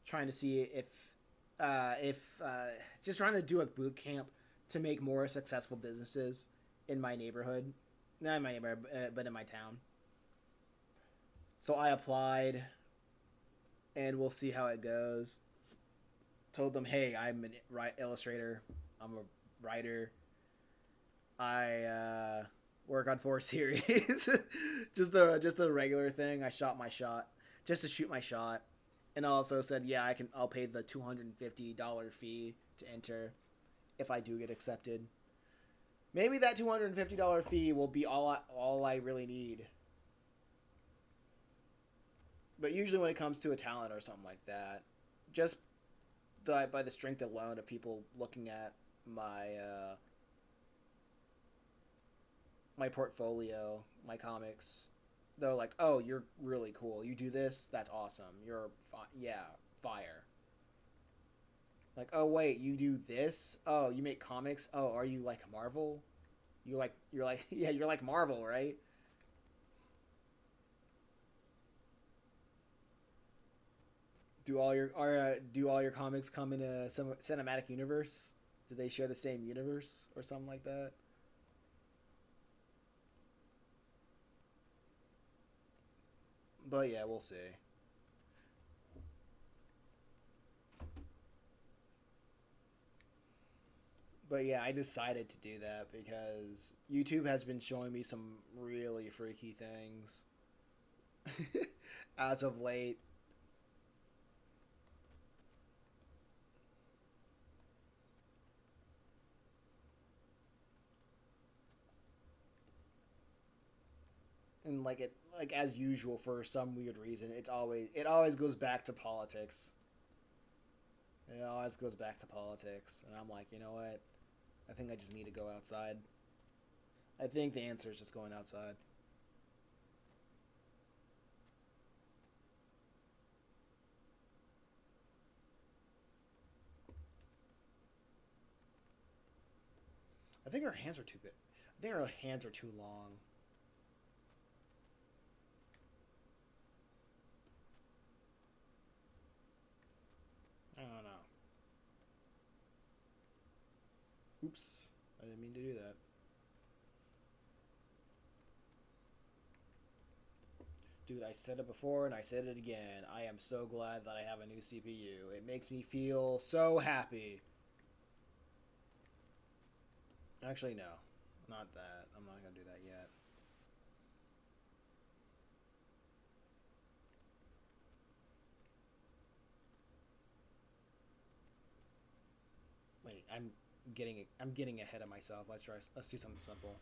trying to see if just trying to do a boot camp to make more successful businesses in my neighborhood, not in my neighborhood, but in my town. So I applied, and we'll see how it goes. Told them, hey, I'm an illustrator. I'm a writer. I work on 4 series. Just the regular thing. I shot my shot just to shoot my shot, and also said, yeah, I'll pay the $250 fee to enter if I do get accepted. Maybe that $250 fee will be all I really need. But usually when it comes to a talent or something like that, just by the strength alone of people looking at my portfolio, my comics, they're like, "Oh, you're really cool. You do this. That's awesome. Yeah, fire." Like, "Oh wait, you do this? Oh, you make comics? Oh, are you like Marvel? You're like yeah, you're like Marvel, right?" Do all your comics come in a cinematic universe? Do they share the same universe or something like that? But yeah, we'll see. But yeah, I decided to do that because YouTube has been showing me some really freaky things as of late. And like as usual for some weird reason, it always goes back to politics. It always goes back to politics, and I'm like, you know what? I think I just need to go outside. I think the answer is just going outside. I think her hands are too big. I think her hands are too long. I don't know. Oops. I didn't mean to do that. Dude, I said it before and I said it again. I am so glad that I have a new CPU. It makes me feel so happy. Actually, no. Not that. I'm not going to do that yet. Wait, I'm getting ahead of myself. Let's do something simple.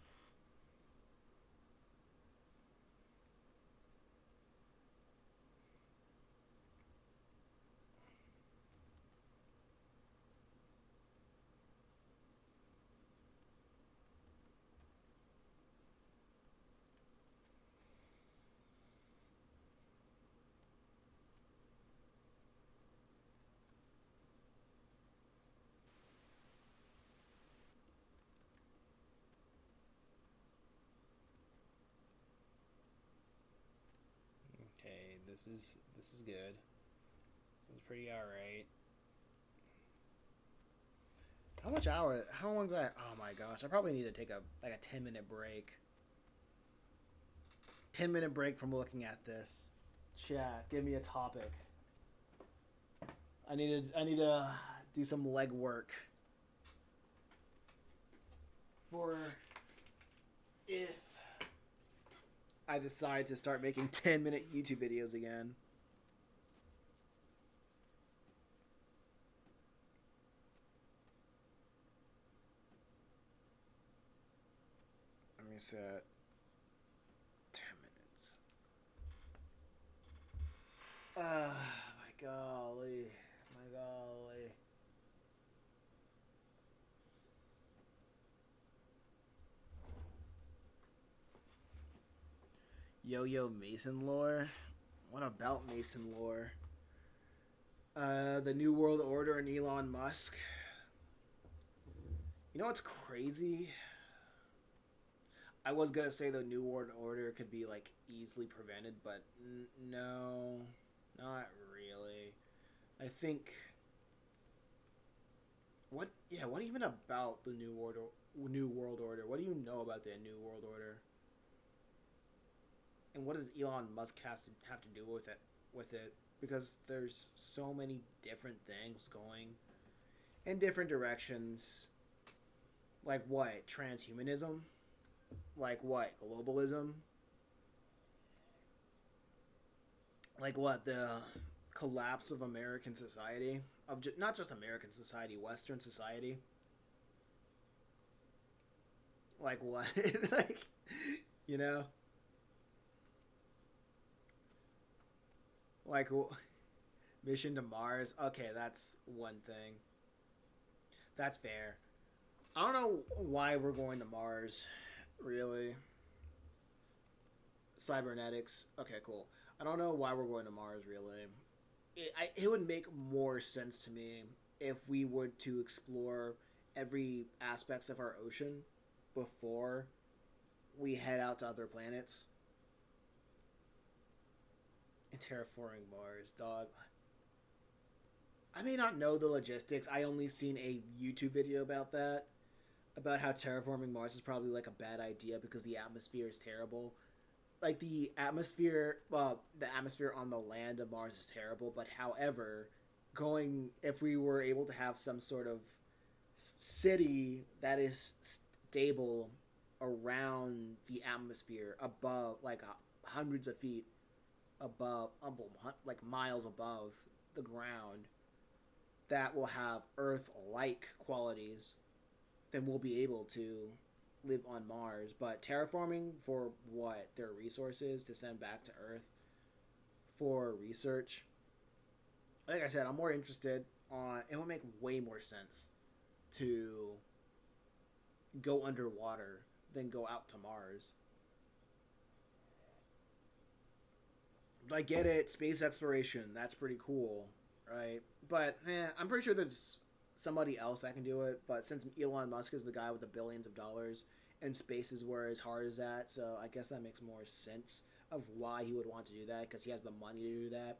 Okay, this is good. It's pretty alright. How long did I Oh my gosh, I probably need to take a 10-minute break. 10-minute break from looking at this. Chat, give me a topic. I need to do some leg work for if I decide to start making 10-minute YouTube videos again. Let me set 10 minutes. My golly. My golly. Yo-Yo Mason lore? What about Mason lore? The New World Order and Elon Musk. You know what's crazy? I was gonna say the New World Order could be like easily prevented, but no, not really. I think what? Yeah, what even about the New World Order? What do you know about the New World Order? And what does Elon Musk have to do with it? With it? because there's so many different things going in different directions. Like what? Transhumanism? Like what? Globalism? Like what? The collapse of American society? Not just American society, Western society? Like what? Like, you know? Like, mission to Mars? Okay, that's one thing. That's fair. I don't know why we're going to Mars, really. Cybernetics. Okay, cool. I don't know why we're going to Mars, really. It would make more sense to me if we were to explore every aspects of our ocean before we head out to other planets. And terraforming Mars, dog. I may not know the logistics. I only seen a YouTube video about that, about how terraforming Mars is probably like a bad idea because the atmosphere is terrible. Like the atmosphere, well, the atmosphere on the land of Mars is terrible. But however, going if we were able to have some sort of city that is stable around the atmosphere above, like hundreds of feet above, like miles above the ground, that will have Earth-like qualities, then we'll be able to live on Mars. But terraforming for what? Their resources to send back to Earth for research. Like I said, I'm more interested on. It would make way more sense to go underwater than go out to Mars. I get it, space exploration, that's pretty cool, right? But I'm pretty sure there's somebody else that can do it. But since Elon Musk is the guy with the billions of dollars, and space is where his heart is at, so I guess that makes more sense of why he would want to do that, because he has the money to do that.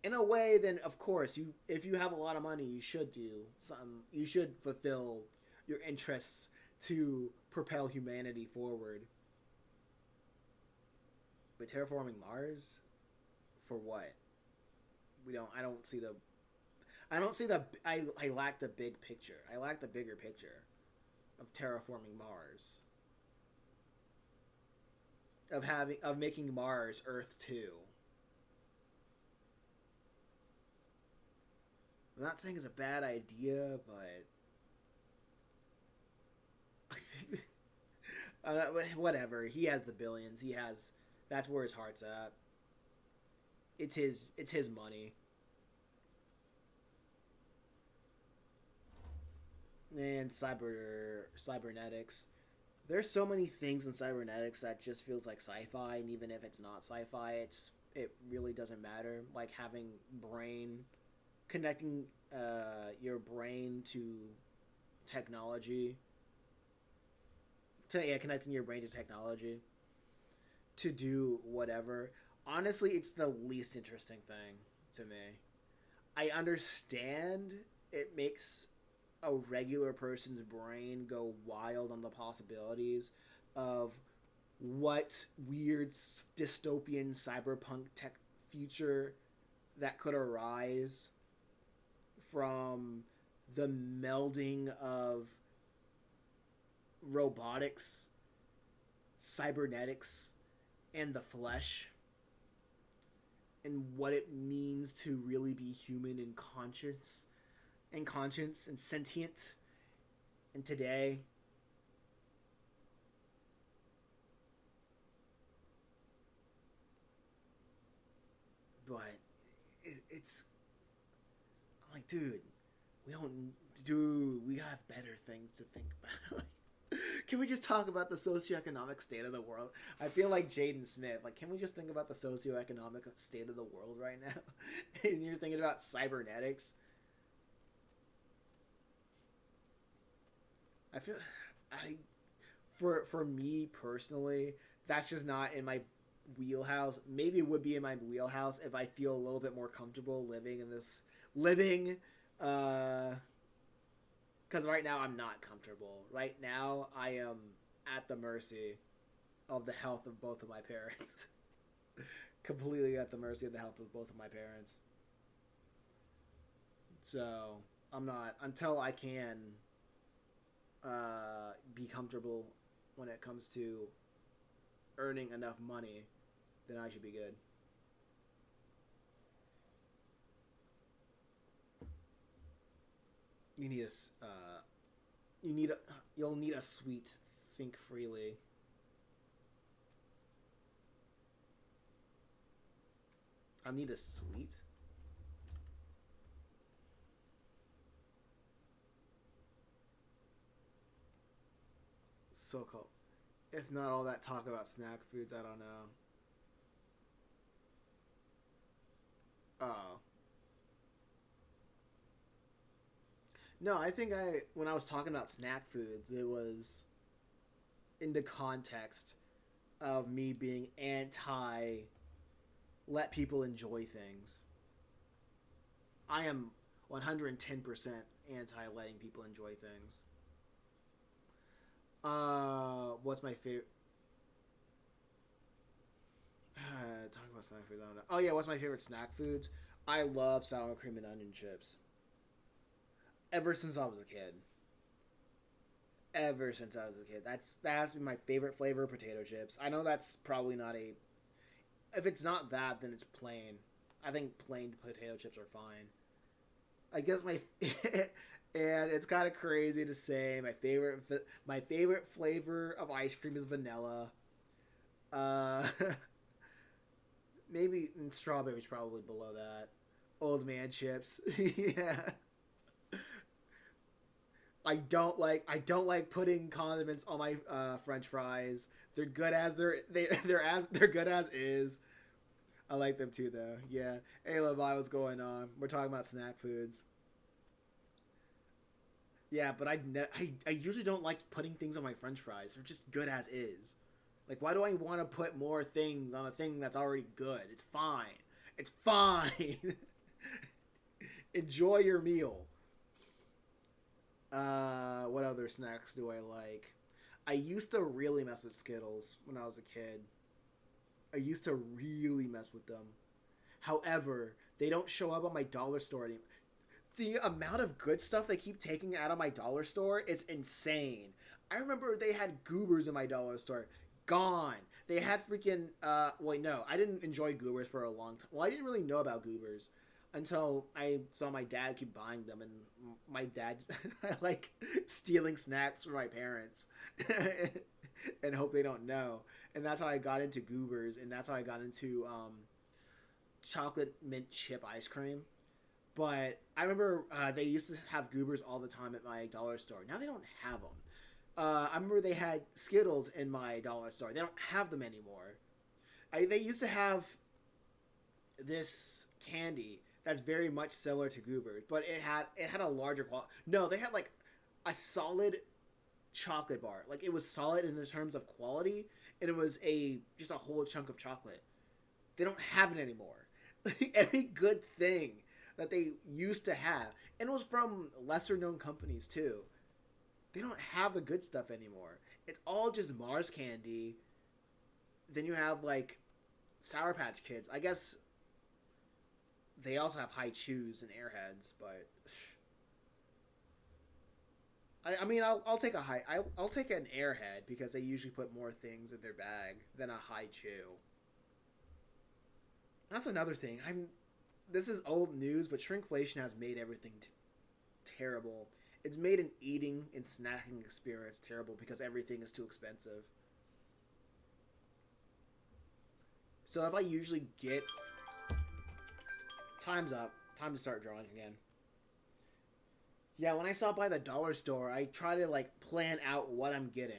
In a way, then of course, if you have a lot of money, you should do something. You should fulfill your interests to propel humanity forward. But terraforming Mars, for what? We don't. I don't see the. I don't see the. I lack the big picture. I lack the bigger picture of terraforming Mars. Of making Mars Earth 2. I'm not saying it's a bad idea, but whatever. He has the billions. He has. That's where his heart's at. It's his. It's his money. And cybernetics. There's so many things in cybernetics that just feels like sci-fi, and even if it's not sci-fi, it really doesn't matter. Like having brain, connecting your brain to technology. Connecting your brain to technology to do whatever. Honestly, it's the least interesting thing to me. I understand it makes a regular person's brain go wild on the possibilities of what weird dystopian cyberpunk tech future that could arise from the melding of robotics, cybernetics, and the flesh, and what it means to really be human and sentient. And today, but it's I'm like, dude, we have better things to think about. Can we just talk about the socioeconomic state of the world? I feel like Jaden Smith. Like, can we just think about the socioeconomic state of the world right now? And you're thinking about cybernetics. I feel, I, for me personally, that's just not in my wheelhouse. Maybe it would be in my wheelhouse if I feel a little bit more comfortable living in this living. Because right now I'm not comfortable. Right now I am at the mercy of the health of both of my parents. completely at the mercy of the health of both of my parents. So I'm not until I can be comfortable when it comes to earning enough money, then I should be good. You need you'll need a sweet think freely. I need a sweet. So cool. If not all that talk about snack foods, I don't know. Oh. No, I think when I was talking about snack foods, it was in the context of me being anti let people enjoy things. I am 110% anti letting people enjoy things. What's my favorite? Talking about snack foods, I don't know. Oh yeah, what's my favorite snack foods? I love sour cream and onion chips. Ever since I was a kid. Ever since I was a kid. That's been my favorite flavor of potato chips. I know that's probably not a. If it's not that, then it's plain. I think plain potato chips are fine. I guess my and it's kind of crazy to say my favorite flavor of ice cream is vanilla. Uh, maybe strawberry's probably below that. Old man chips, yeah. I don't like putting condiments on my French fries. They're good as they're good as is. I like them too though. Yeah. Hey Levi, what's going on? We're talking about snack foods. Yeah, but I usually don't like putting things on my French fries. They're just good as is. Like, why do I want to put more things on a thing that's already good? It's fine. It's fine. Enjoy your meal. What other snacks do I like? I used to really mess with Skittles when I was a kid. I used to really mess with them. However, they don't show up on my dollar store anymore. The amount of good stuff they keep taking out of my dollar store, it's insane. I remember they had goobers in my dollar store. Gone. They had freaking wait, no, I didn't enjoy goobers for a long time. Well, I didn't really know about goobers until I saw my dad keep buying them, and my dad like stealing snacks from my parents and hope they don't know. And that's how I got into goobers, and that's how I got into chocolate mint chip ice cream. But I remember they used to have goobers all the time at my dollar store. Now they don't have them. I remember they had Skittles in my dollar store. They don't have them anymore. They used to have this candy that's very much similar to goobers, but it had a larger quality. No, they had like a solid chocolate bar. Like it was solid in the terms of quality, and it was a just a whole chunk of chocolate. They don't have it anymore. Every good thing that they used to have, and it was from lesser known companies too. They don't have the good stuff anymore. It's all just Mars candy. Then you have like Sour Patch Kids. I guess they also have High Chews and Airheads, but I mean I'll take I'll take an Airhead because they usually put more things in their bag than a High Chew. That's another thing. This is old news, but shrinkflation has made everything terrible. It's made an eating and snacking experience terrible because everything is too expensive. So if I usually get... Time's up. Time to start drawing again. Yeah, when I stop by the dollar store, I try to like plan out what I'm getting.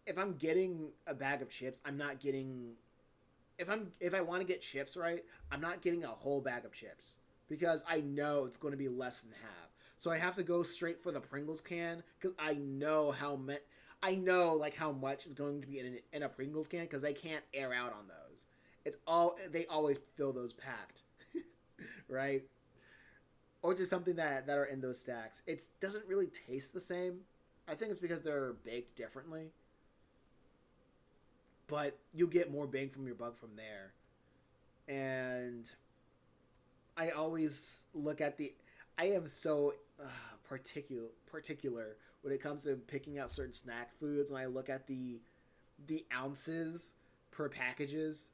If I'm getting a bag of chips, I'm not getting... If I want to get chips right, I'm not getting a whole bag of chips because I know it's going to be less than half. So I have to go straight for the Pringles can because I know I know like how much is going to be in a Pringles can because they can't air out on those. They always fill those packed, right? Or just something that are in those stacks. It doesn't really taste the same. I think it's because they're baked differently. But you get more bang from your buck from there. and I always look at the. I am so particular when it comes to picking out certain snack foods. When I look at the ounces per packages.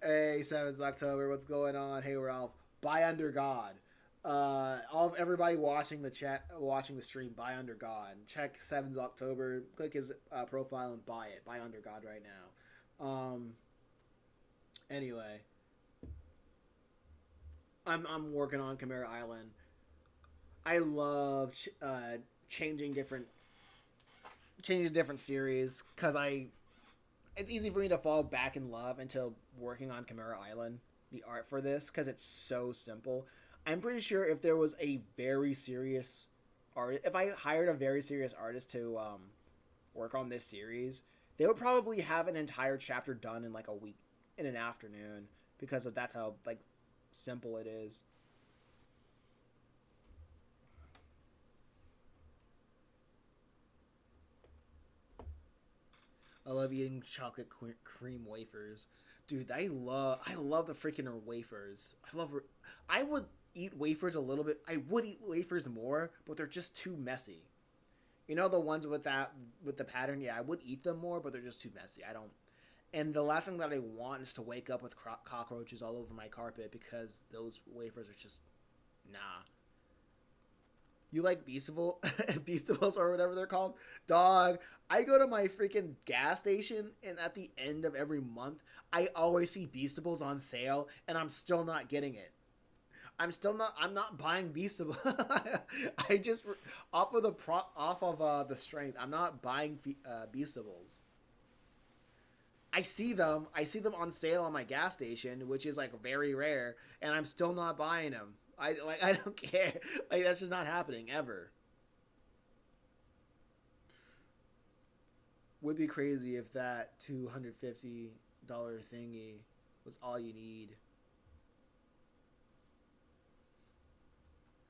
Hey, 7th October, what's going on? Hey, Ralph. Buy Under God. All of everybody watching the chat, watching the stream, buy Under God. Check 7th October. Click his profile and buy it. Buy Under God right now. Anyway, I'm working on Chimera Island. I love changing different series because it's easy for me to fall back in love until working on Chimera Island, the art for this, because it's so simple. I'm pretty sure if there was a very serious art, if I hired a very serious artist to work on this series, they would probably have an entire chapter done in like a week, in an afternoon, because that's how like simple it is. I love eating chocolate cream wafers, dude. I love the freaking wafers. I would eat wafers a little bit. I would eat wafers more, but they're just too messy. You know the ones with the pattern. Yeah, I would eat them more, but they're just too messy. I don't. And the last thing that I want is to wake up with cockroaches all over my carpet because those wafers are just nah. You like Beastable, Beastables or whatever they're called? Dog, I go to my freaking gas station and at the end of every month, I always see Beastables on sale and I'm still not getting it. I'm not buying Beastable. I just, off of the strength, I'm not buying Beastables. I see them on sale on my gas station, which is like very rare, and I'm still not buying them. I don't care. Like that's just not happening ever. Would be crazy if that $250 thingy was all you need.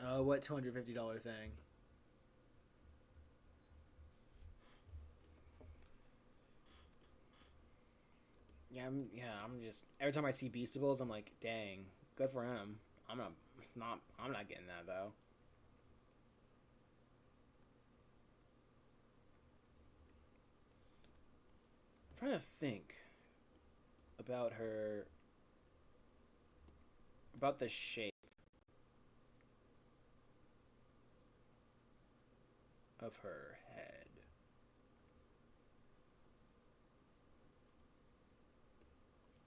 What $250 thing? I'm just every time I see Beastables, I'm like, dang, good for him. I'm not getting that though. I'm trying to think about about the shape of her head.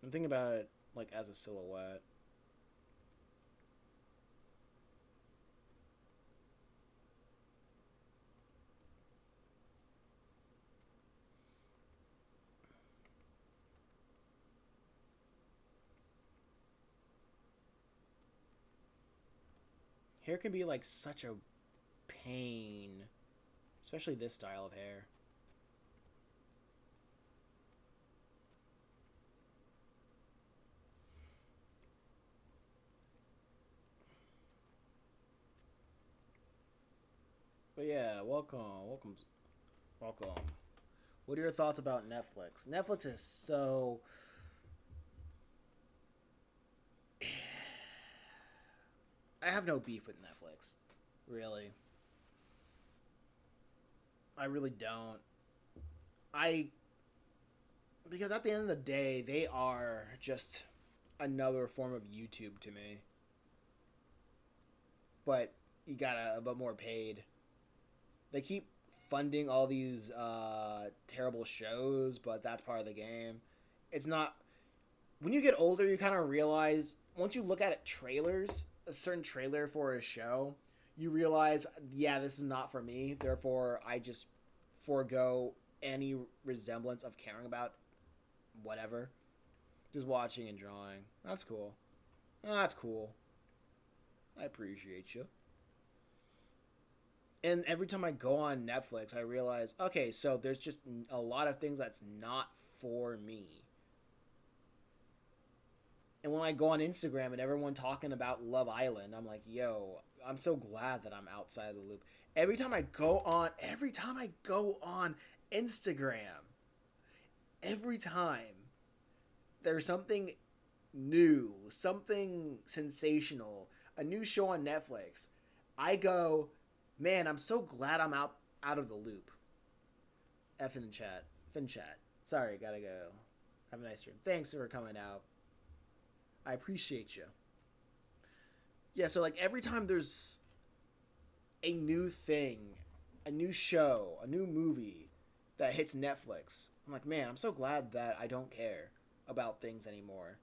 I'm thinking about it like as a silhouette. Hair can be like such a pain, especially this style of hair. But yeah, welcome. What are your thoughts about Netflix? Netflix is so. I have no beef with Netflix, really. I really don't. I because at the end of the day, they are just another form of YouTube to me. But you gotta, but more paid. They keep funding all these terrible shows, but that's part of the game. It's not. When you get older, you kind of realize once you look at it, trailers, a certain trailer for a show, you realize, yeah, this is not for me. Therefore, I just forego any resemblance of caring about whatever. Just watching and drawing. That's cool. That's cool. I appreciate you. And every time I go on Netflix, I realize, okay, so there's just a lot of things that's not for me. And when I go on Instagram and everyone talking about Love Island, I'm like, yo, I'm so glad that I'm outside of the loop. Every time I go on Instagram, every time there's something new, something sensational, a new show on Netflix, I go, man, I'm so glad I'm out of the loop. F in the chat. Fin chat. Sorry, gotta go. Have a nice stream. Thanks for coming out. I appreciate you. Yeah, so like every time there's a new thing, a new show, a new movie that hits Netflix, I'm like, man, I'm so glad that I don't care about things anymore.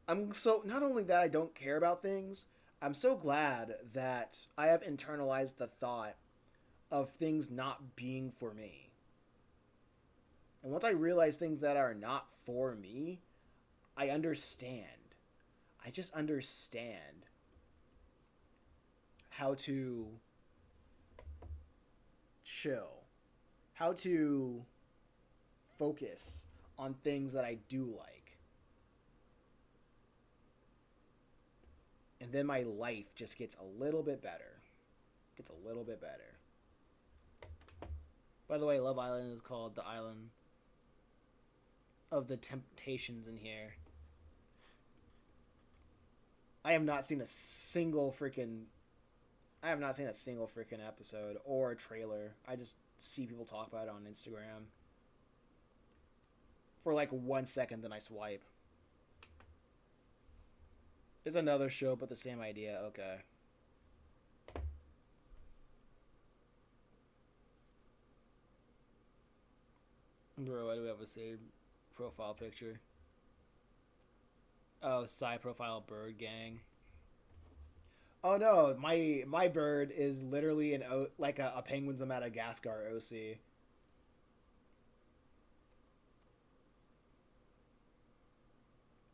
I'm so not only that I don't care about things, I'm so glad that I have internalized the thought of things not being for me. And once I realize things that are not for me, I understand. I just understand how to chill, how to focus on things that I do like. And then my life just gets a little bit better. Gets a little bit better. By the way, Love Island is called the Island of the Temptations in here. I have not seen a single freaking episode or trailer. I just see people talk about it on Instagram for like 1 second, then I swipe. It's another show, but the same idea. Okay. Bro, why do we have a saved profile picture? Oh, side profile bird gang. Oh no, my bird is literally like a Penguins of Madagascar OC.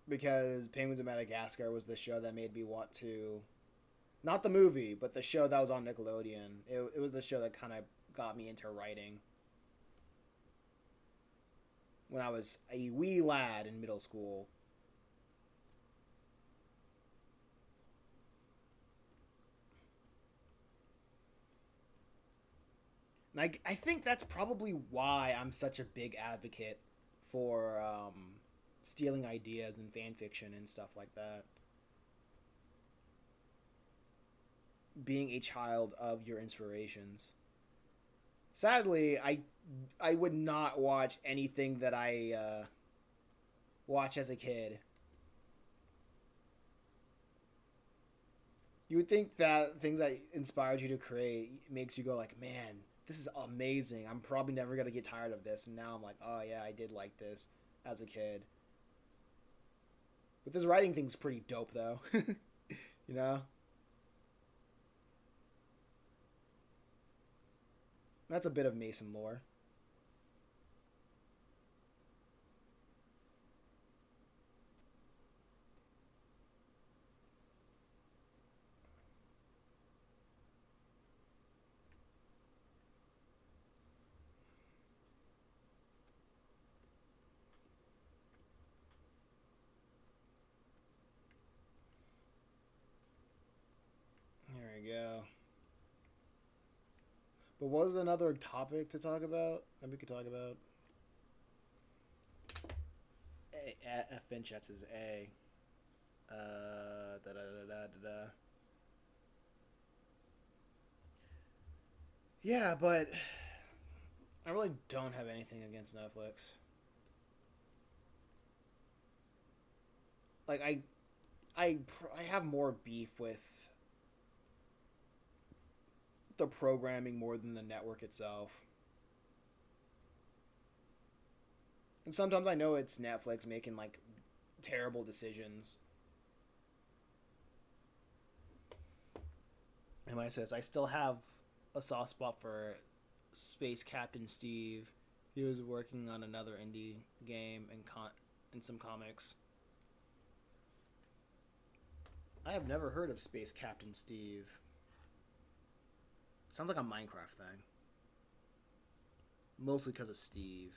Because Penguins of Madagascar was the show that made me want to, not the movie, but the show that was on Nickelodeon. It was the show that kind of got me into writing when I was a wee lad in middle school. And I think that's probably why I'm such a big advocate for stealing ideas and fan fiction and stuff like that. Being a child of your inspirations. Sadly, I would not watch anything that I watch as a kid. You would think that things that inspired you to create makes you go like, man, this is amazing. I'm probably never going to get tired of this. And now I'm like, oh yeah, I did like this as a kid. But this writing thing's pretty dope though. You know? That's a bit of Mason lore. There we go. But what was another topic to talk about that we could talk about? F Finchets is A. Da da da da da da. Yeah, but I really don't have anything against Netflix. Like I have more beef with the programming more than the network itself. And sometimes I know it's Netflix making like terrible decisions. And like I said, I still have a soft spot for Space Captain Steve. He was working on another indie game and some comics. I have never heard of Space Captain Steve. Sounds like a Minecraft thing. Mostly because of Steve.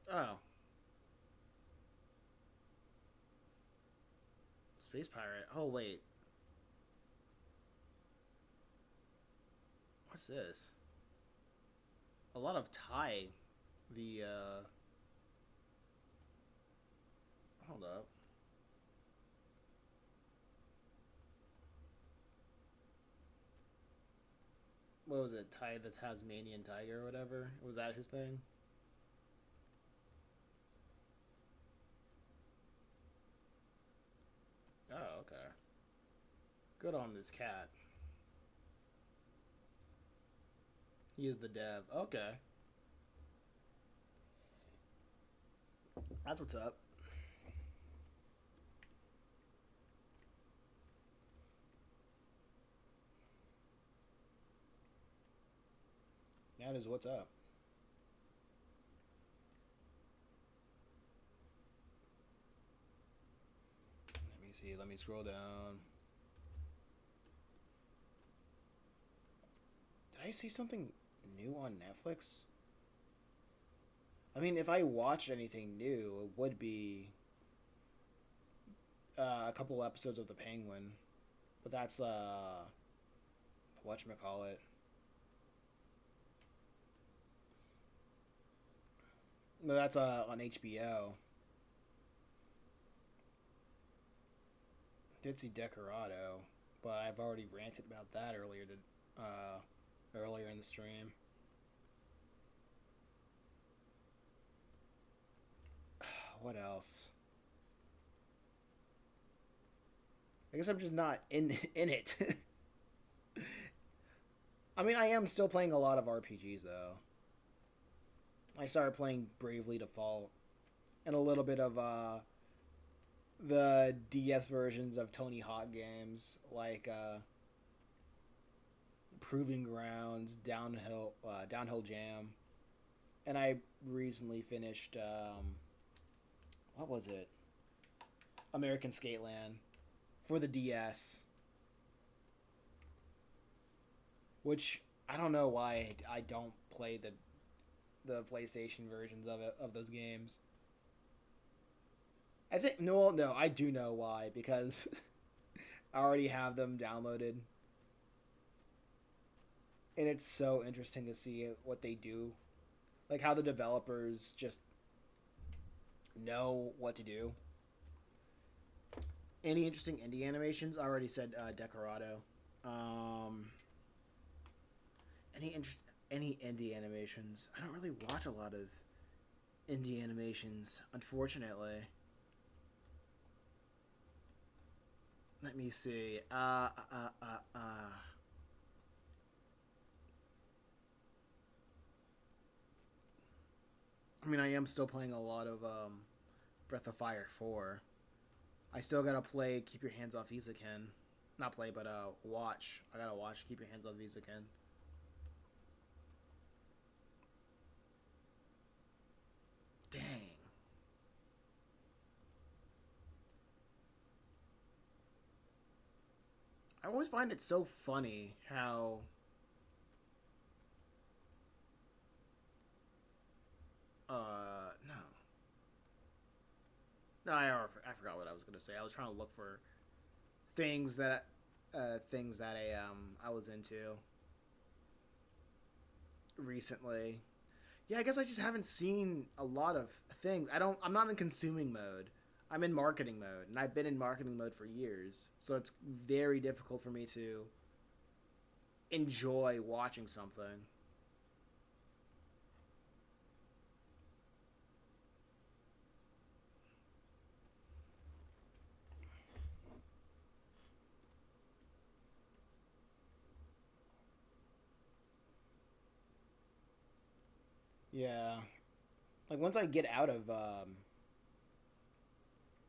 Oh. Space pirate. Oh wait, what's this? A lot of Thai. The hold up. What was it? Ty the Tasmanian Tiger or whatever? Was that his thing? Oh, okay. Good on this cat. He is the dev. Okay. That's what's up. That is what's up. Let me see. Let me scroll down. Did I see something new on Netflix? I mean, if I watched anything new, it would be a couple episodes of The Penguin, but that's whatchamacallit. No, that's on HBO. Did see Decorado, but I've already ranted about that earlier in the stream. What else? I guess I'm just not in it. I mean, I am still playing a lot of RPGs though. I started playing Bravely Default and a little bit of the DS versions of Tony Hawk games like Proving Grounds, Downhill Jam, and I recently finished what was it? American Skateland for the DS, which I don't know why I don't play the PlayStation versions of those games. I think no, I do know why because I already have them downloaded, and it's so interesting to see what they do, like how the developers just know what to do. Any interesting indie animations? I already said Decorado. Um, any indie animations? I don't really watch a lot of indie animations, unfortunately. Let me see. I mean, I am still playing a lot of Breath of Fire 4. I still gotta play Keep Your Hands Off Izuken. Not play, but watch. I gotta watch Keep Your Hands Off Izuken. Dang. I always find it so funny how no. No, I forgot what I was gonna say. I was trying to look for things that I was into recently. Yeah, I guess I just haven't seen a lot of things. I'm not in consuming mode. I'm in marketing mode, and I've been in marketing mode for years. So it's very difficult for me to enjoy watching something. Yeah. Like once I get out of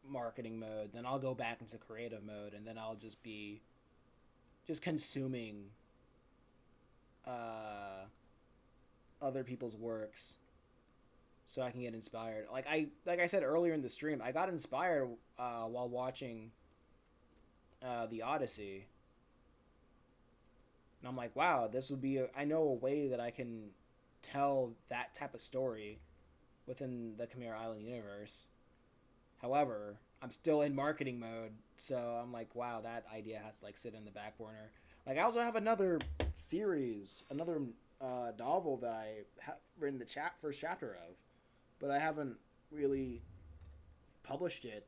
marketing mode, then I'll go back into creative mode, and then I'll just be just consuming uh, other people's works so I can get inspired. Like I said earlier in the stream, I got inspired while watching the Odyssey, and I'm like, wow, this would be I know a way that I can tell that type of story within the Chimera Island universe. However, I'm still in marketing mode. So I'm like, wow, that idea has to like sit in the back burner. Like I also have another series, another novel that I have written the first chapter of, but I haven't really published it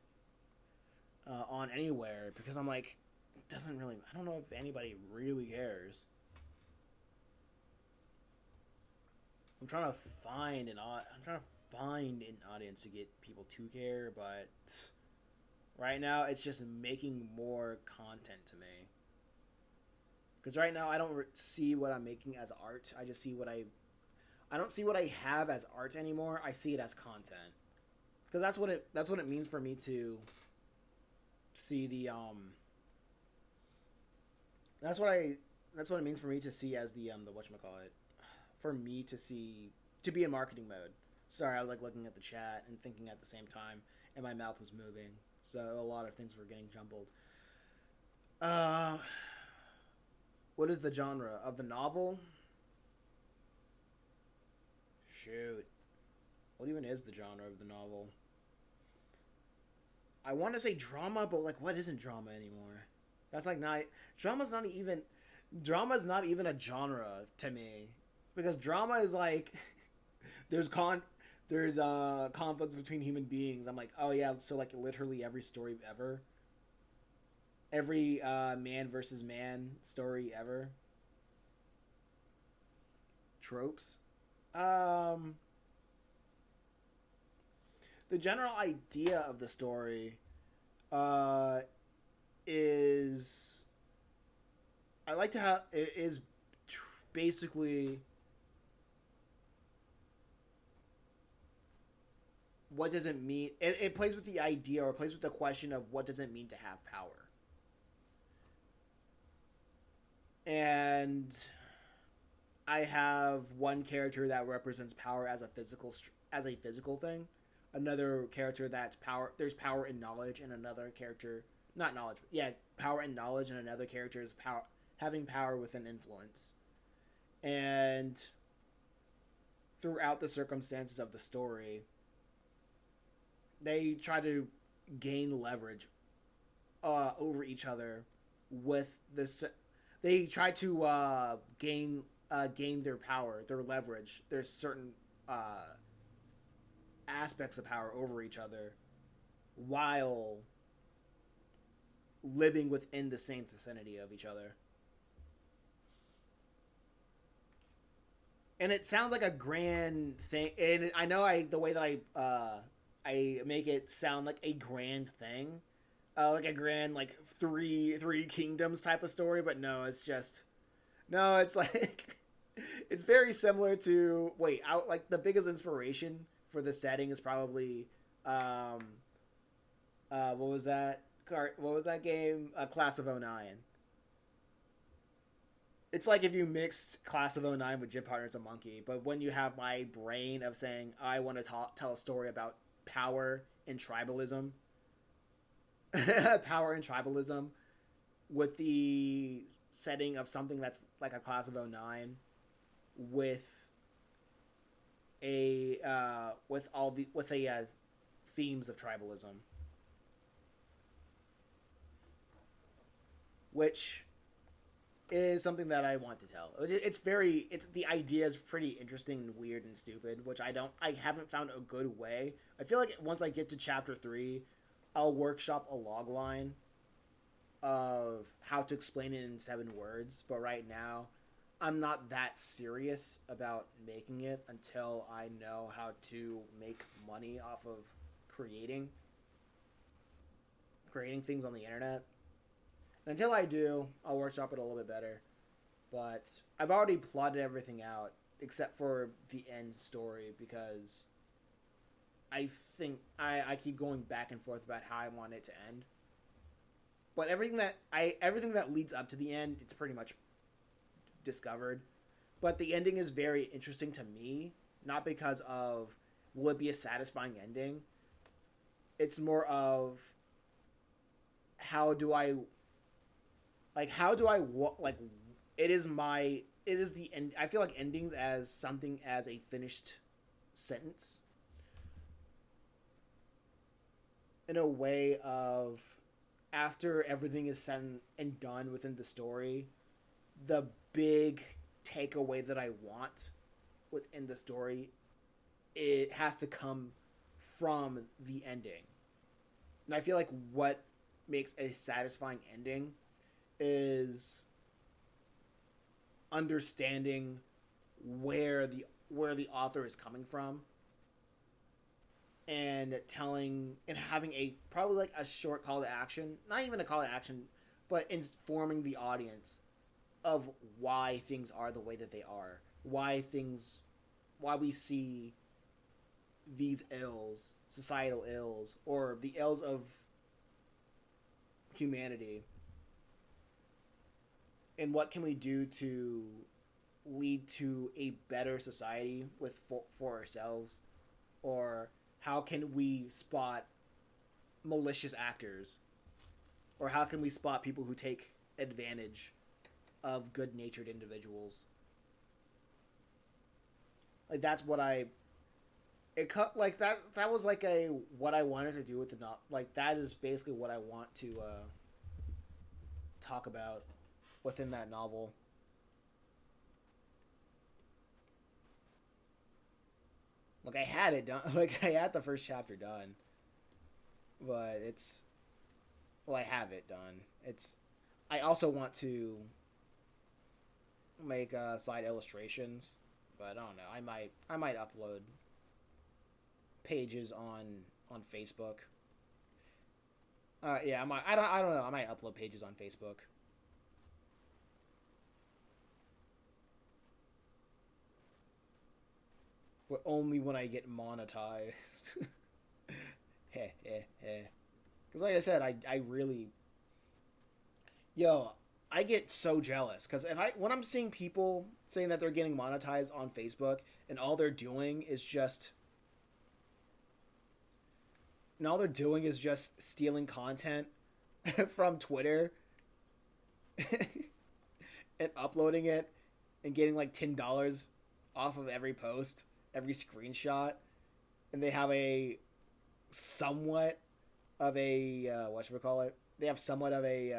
on anywhere because I'm like, it doesn't really. I don't know if anybody really cares. I'm trying to I'm trying to find an audience to get people to care, but right now it's just making more content to me. Because right now I don't see what I'm making as art. I just see what I don't see what I have as art anymore. I see it as content. Because that's what it means for me to see that's what it means for me to see as the whatchamacallit, for me to see, to be in marketing mode. Sorry, I was like looking at the chat and thinking at the same time, and my mouth was moving, so a lot of things were getting jumbled. Uh, what is the genre of the novel? Shoot, what even is the genre of the novel? I want to say drama, but like, what isn't drama anymore? That's like not drama's not even drama's not even a genre to me, because drama is like there's con there's conflict between human beings. I'm like, oh yeah, so like literally every story ever, every man versus man story ever, tropes. Um, the general idea of the story uh is I like to have it is basically what does it mean. It plays with the idea, or plays with the question of what does it mean to have power. And I have one character that represents power as a physical thing. Another character that's power. There's power in knowledge, and another character not knowledge. But yeah, power and knowledge, and another character is power having power with an influence. And throughout the circumstances of the story, they try to gain leverage over each other with this. They try to gain their power, their leverage. There's certain aspects of power over each other while living within the same vicinity of each other. And it sounds like a grand thing, and I know the way that I make it sound like a grand thing, like a grand like three kingdoms type of story, but no, it's just no, it's like it's very similar to like the biggest inspiration for the setting is probably um what was that what was that game, Class of '09. It's like if you mixed Class of '09 with Gym Partner, it's a monkey. But when you have my brain of saying I want to tell a story about power and tribalism, power and tribalism, with the setting of something that's like a Class of '09, with a themes of tribalism, which is something that I want to tell. It's the idea is pretty interesting and weird and stupid, which I haven't found a good way. I feel like once I get to chapter 3, I'll workshop a log line of how to explain it in 7 words, but right now I'm not that serious about making it until I know how to make money off of creating things on the internet. Until I do, I'll workshop it a little bit better. But I've already plotted everything out except for the end story, because I think I keep going back and forth about how I want it to end. But everything that leads up to the end, it's pretty much discovered. But the ending is very interesting to me, not because of will it be a satisfying ending. It's more of how do I like it is the end. I feel like endings as something as a finished sentence. in a way of after everything is said and done within the story, the big takeaway that I want within the story, it has to come from the ending. And I feel like what makes a satisfying ending is understanding where the author is coming from and telling and having a probably like a short call to action, not even a call to action, but informing the audience of why things are the way that they are, why we see these ills, societal ills, or the ills of humanity, and what can we do to lead to a better society for ourselves, or how can we spot malicious actors, or how can we spot people who take advantage of good-natured individuals. Like that's what I it cut like that was like a what I wanted to do with the like that is basically what I want to talk about within that novel. Like I had it done, like I had the first chapter done, but it's well I have it done. It's I also want to make side illustrations, but I don't know. I might upload pages on Facebook. Yeah, I don't know. I might upload pages on Facebook. But only when I get monetized. Heh heh heh. Because like I said, I really yo I get so jealous because if I when I'm seeing people saying that they're getting monetized on Facebook and all they're doing is just stealing content from Twitter and uploading it and getting like $10 off of every post, every screenshot, and they have a somewhat of a whatchamacallit. They have somewhat of a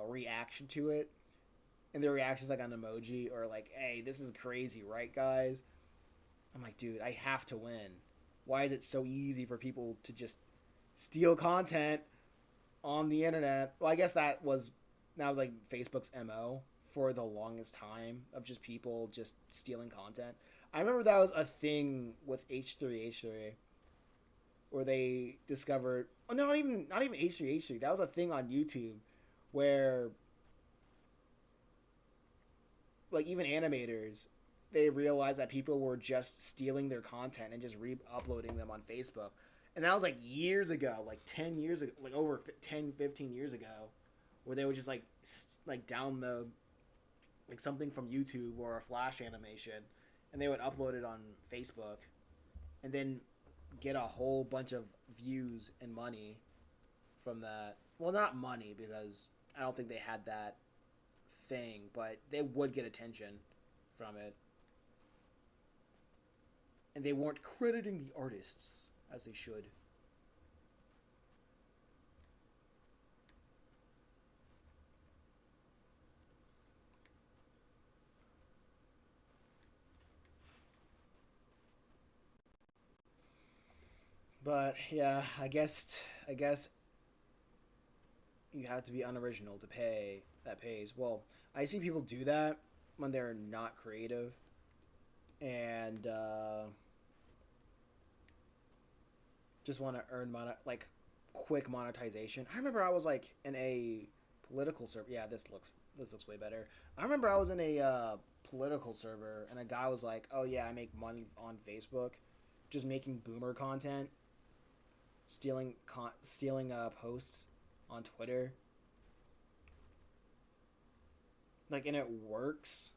reaction to it, and their reaction is like an emoji or like, "Hey, this is crazy, right, guys?" I'm like, dude, I have to win. Why is it so easy for people to just steal content on the internet? Well, I guess that was like Facebook's MO for the longest time of just people just stealing content. I remember that was a thing with H3H3 where they discovered oh no not even H3H3 that was a thing on YouTube where like even animators they realized that people were just stealing their content and just re-uploading them on Facebook. And that was like years ago, like 10 years ago, like over 10, 15 years ago, where they would just like down the like something from YouTube or a Flash animation and they would upload it on Facebook and then get a whole bunch of views and money from that. Well, not money because I don't think they had that thing, but they would get attention from it. And they weren't crediting the artists as they should. But yeah, I guess you have to be unoriginal to pay that pays. Well, I see people do that when they're not creative and just want to earn like quick monetization. I remember I was like in a political server. Yeah, this looks way better. I remember I was in a political server and a guy was like, "Oh yeah, I make money on Facebook, just making boomer content, stealing posts on Twitter." Like, and it works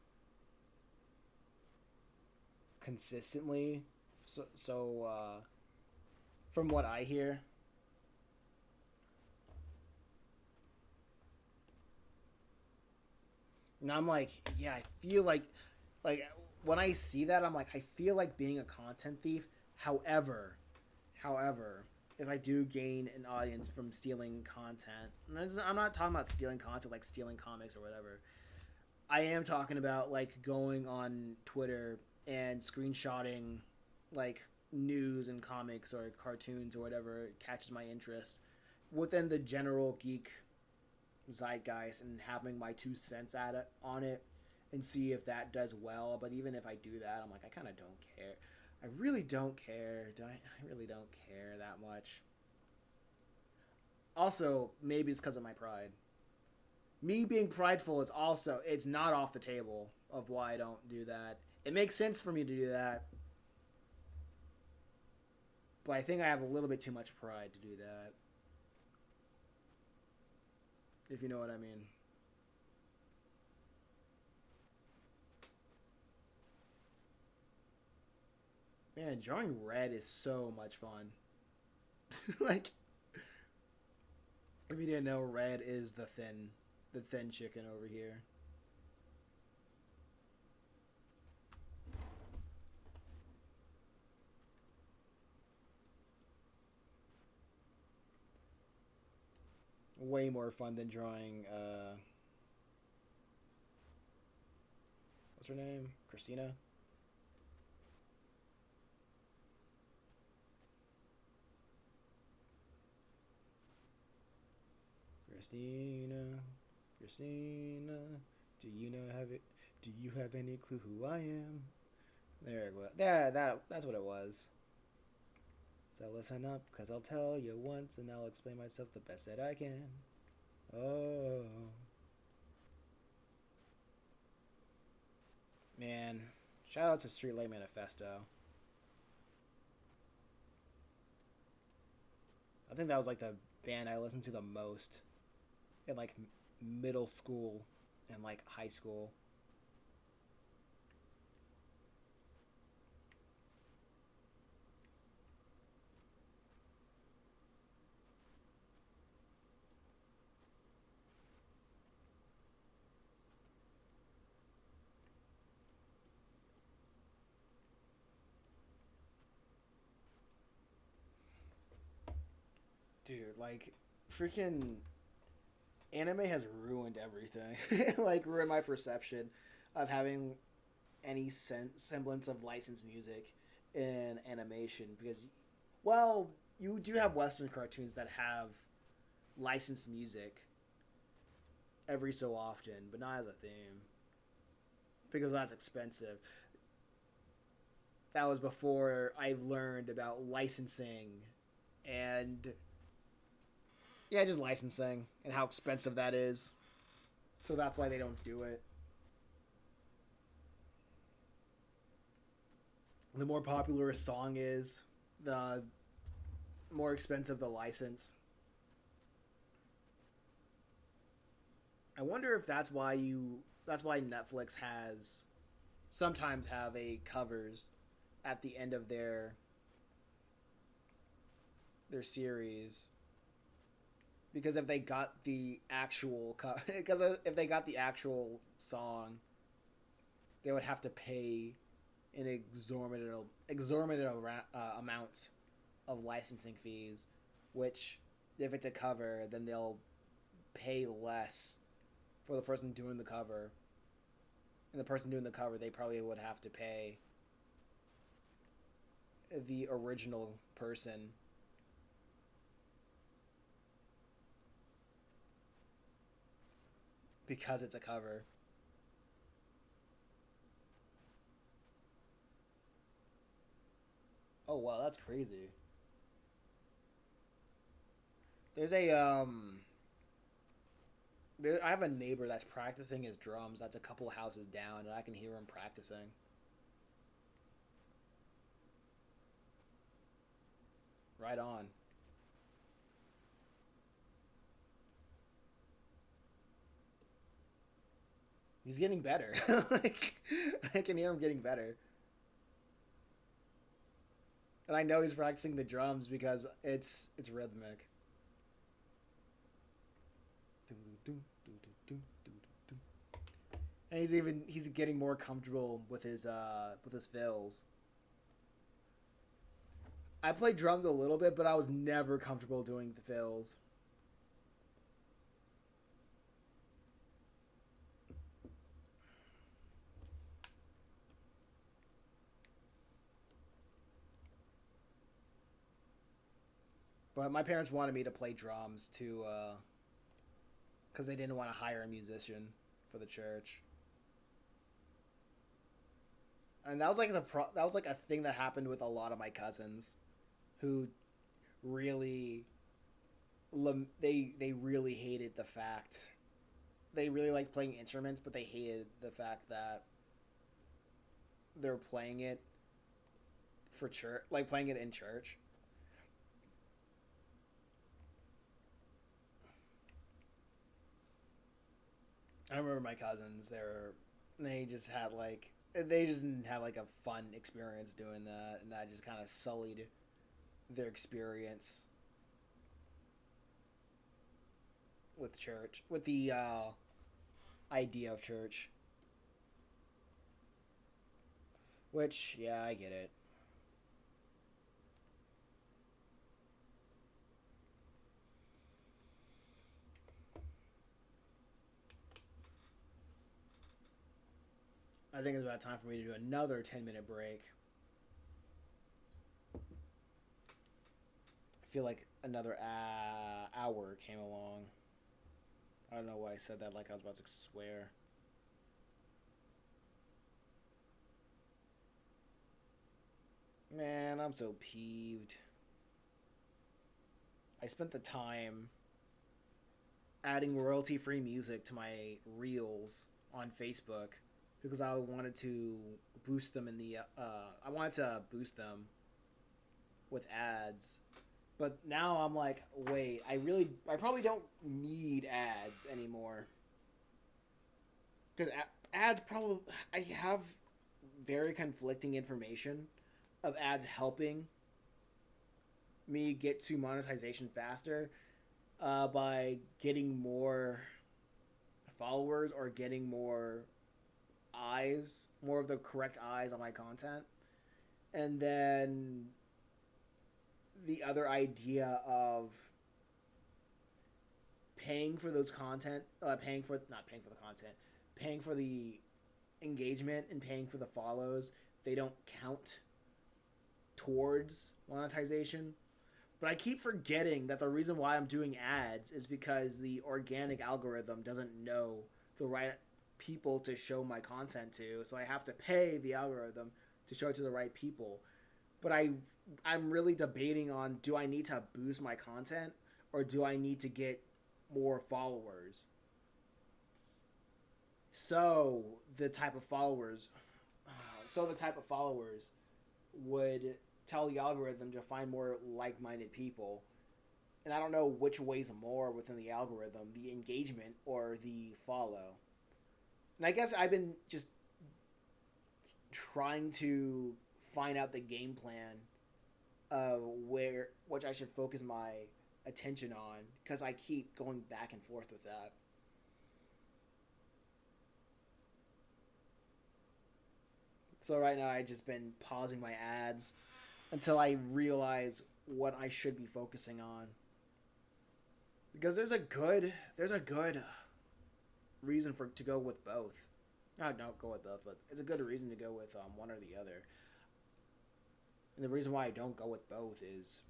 consistently. So from what I hear, and I'm like, yeah, I feel like when I see that, I'm like, I feel like being a content thief. However, if I do gain an audience from stealing content, and I'm not talking about stealing content like stealing comics or whatever. I am talking about like going on Twitter and screenshotting like news and comics or cartoons or whatever catches my interest within the general geek zeitgeist and having my 2 cents at it on it and see if that does well. But even if I do that, I'm like, I kind of don't care. I really don't care. I really don't care that much. Also, maybe it's because of my pride. Me being prideful is also, it's not off the table of why I don't do that. It makes sense for me to do that. But I think I have a little bit too much pride to do that. If you know what I mean. Man, drawing red is so much fun. Like, if you didn't know, red is the thin chicken over here. Way more fun than drawing, what's her name? Christina? Christina, Christina, do you know have it? Do you have any clue who I am? There it was. That's what it was. So listen up, cause I'll tell you once, and I'll explain myself the best that I can. Oh, man! Shout out to Streetlight Manifesto. I think that was like the band I listened to the most in like middle school and like high school. Dude, like freaking anime has ruined everything. Like ruined my perception of having any semblance of licensed music in animation because, well, you do have Western cartoons that have licensed music every so often, but not as a theme because that's expensive. That was before I learned about licensing and yeah, just licensing and how expensive that is. So that's why they don't do it. The more popular a song is, the more expensive the license. I wonder if that's why Netflix has sometimes have a covers at the end of their series because if they got the actual because if they got the actual song, they would have to pay an exorbitant amount of licensing fees, which if it's a cover, then they'll pay less for the person doing the cover, and the person doing the cover they probably would have to pay the original person. Because it's a cover. Oh wow, that's crazy. There's a I have a neighbor that's practicing his drums. That's a couple houses down, and I can hear him practicing. Right on. He's getting better. Like I can hear him getting better. And I know he's practicing the drums because it's rhythmic. And he's getting more comfortable with his fills. I played drums a little bit, but I was never comfortable doing the fills. But my parents wanted me to play drums to, because they didn't want to hire a musician for the church. And that was like that was like a thing that happened with a lot of my cousins, who really they really hated the fact they really liked playing instruments, but they hated the fact that they're playing it for church, like playing it in church. I remember my cousins. They just had like they just didn't have like a fun experience doing that, and that just kind of sullied their experience with church, with the idea of church. Which, yeah, I get it. I think it's about time for me to do another 10-minute break. I feel like another hour came along. I don't know why I said that like I was about to swear. Man, I'm so peeved. I spent the time adding royalty free music to my reels on Facebook because I wanted to boost them in the I wanted to boost them with ads. But now I'm like, wait, I probably don't need ads anymore. Cuz ads probably I have very conflicting information of ads helping me get to monetization faster by getting more followers or getting more eyes, more of the correct eyes on my content. And then the other idea of paying for those content, paying for, not paying for the content, paying for the engagement and paying for the follows, they don't count towards monetization. But I keep forgetting that the reason why I'm doing ads is because the organic algorithm doesn't know the right people to show my content to, so I have to pay the algorithm to show it to the right people. But I'm really debating on, do I need to boost my content or do I need to get more followers? So the type of followers so the type of followers would tell the algorithm to find more like-minded people. And I don't know which weighs more within the algorithm, the engagement or the follow. And I guess I've been just trying to find out the game plan of which I should focus my attention on, because I keep going back and forth with that. So right now I've just been pausing my ads until I realize what I should be focusing on. Because there's a good reason for to go with both. Not don't go with both, but it's a good reason to go with one or the other. And the reason why I don't go with both is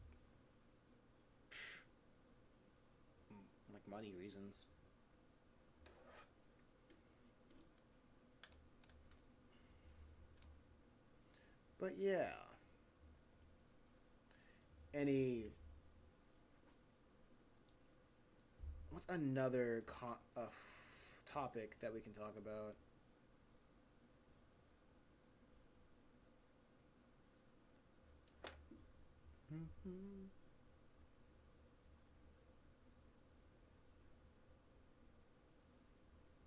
like money reasons. But yeah. What's another topic that we can talk about? Mm-hmm.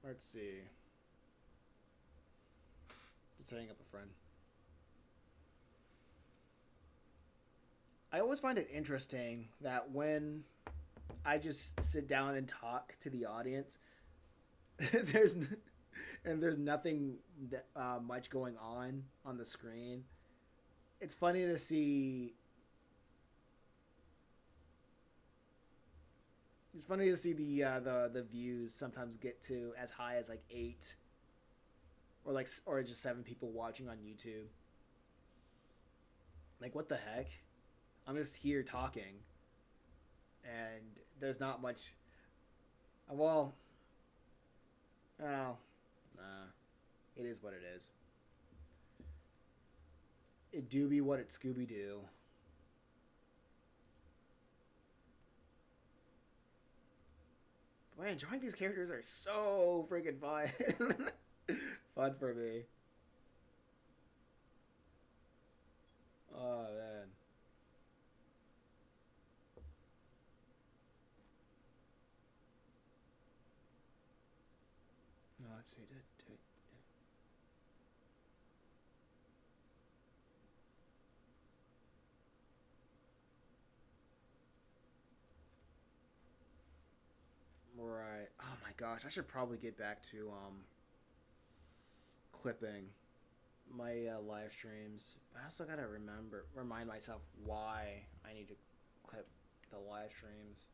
Let's see. Just setting up a friend. I always find it interesting that when I just sit down and talk to the audience, there's there's nothing much going on the screen. It's funny to see It's funny to see the views sometimes get to as high as like 8 or just 7 people watching on YouTube. Like what the heck? I'm just here talking, and there's not much. Well, oh, nah, it is what it is. It do be what it Scooby Doo. Man, drawing these characters are so freaking fun. Fun for me. Oh man. No, let's see. Right. Oh my gosh, I should probably get back to clipping my live streams. I also gotta remind myself why I need to clip the live streams.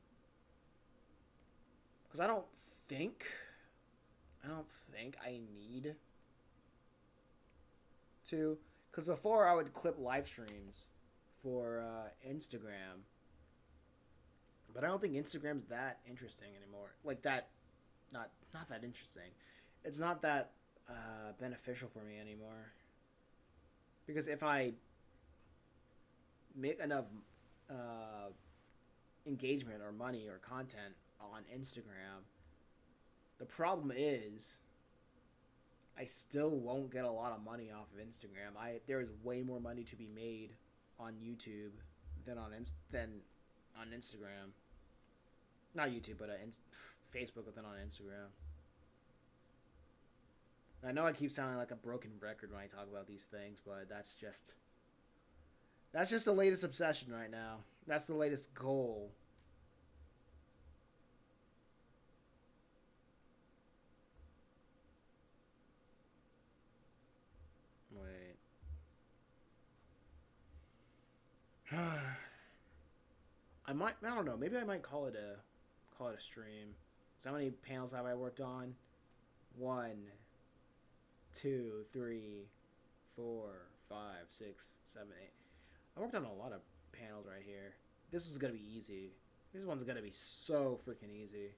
Because think, I don't think I need to. Because before I would clip live streams for Instagram, but I don't think Instagram's that interesting anymore. Like that, not that interesting. It's not that beneficial for me anymore. Because if I make enough uh, engagement or money or content on Instagram, the problem is I still won't get a lot of money off of Instagram. There is way more money to be made on YouTube than on Instagram. Not YouTube, but Facebook than on Instagram. I know I keep sounding like a broken record when I talk about these things, but that's just the latest obsession right now. That's the latest goal. Wait. I don't know. Maybe I might call it a stream. So how many panels have I worked on? 1, 2, 3, 4, 5, 6, 7, 8. I worked on a lot of panels right here. This was gonna be easy. This one's gonna be so freaking easy.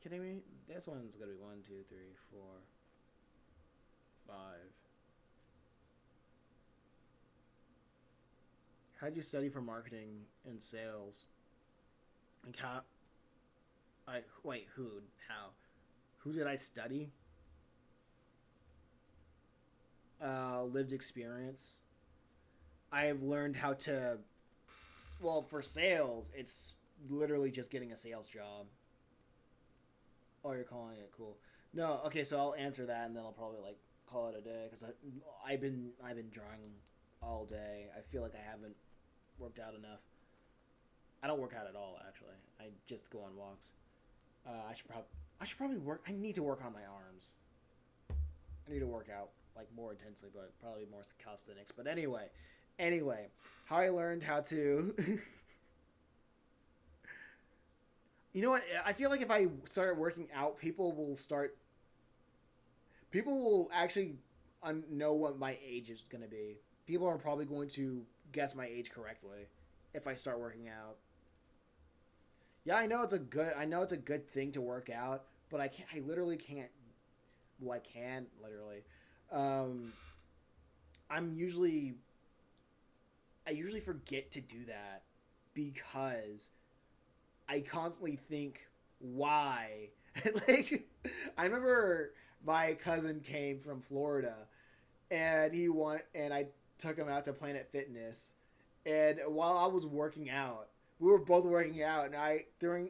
Kidding me? This one's gonna be 1, 2, 3, 4, 5. How'd you study for marketing and sales? Like how? Who? How? Who did I study? Lived experience. I have learned how to. Well, for sales, it's literally just getting a sales job. Oh, you're calling it cool. No, okay, so I'll answer that and then I'll probably like call it a day because I've been drawing all day. I feel like I haven't worked out enough. I don't work out at all actually. I just go on walks. I should probably work. I need to work on my arms. I need to work out like more intensely, but probably more calisthenics. But anyway, how I learned how to. You know what? I feel like if I started working out, People will actually know what my age is going to be. People are probably going to guess my age correctly if I start working out. Yeah, I know it's a good thing to work out, but I literally can't. Well, I can literally. Um, I'm usually I usually forget to do that because I constantly think why. Like I remember my cousin came from Florida and I took him out to Planet Fitness, and while I was working out, we were both working out, and I through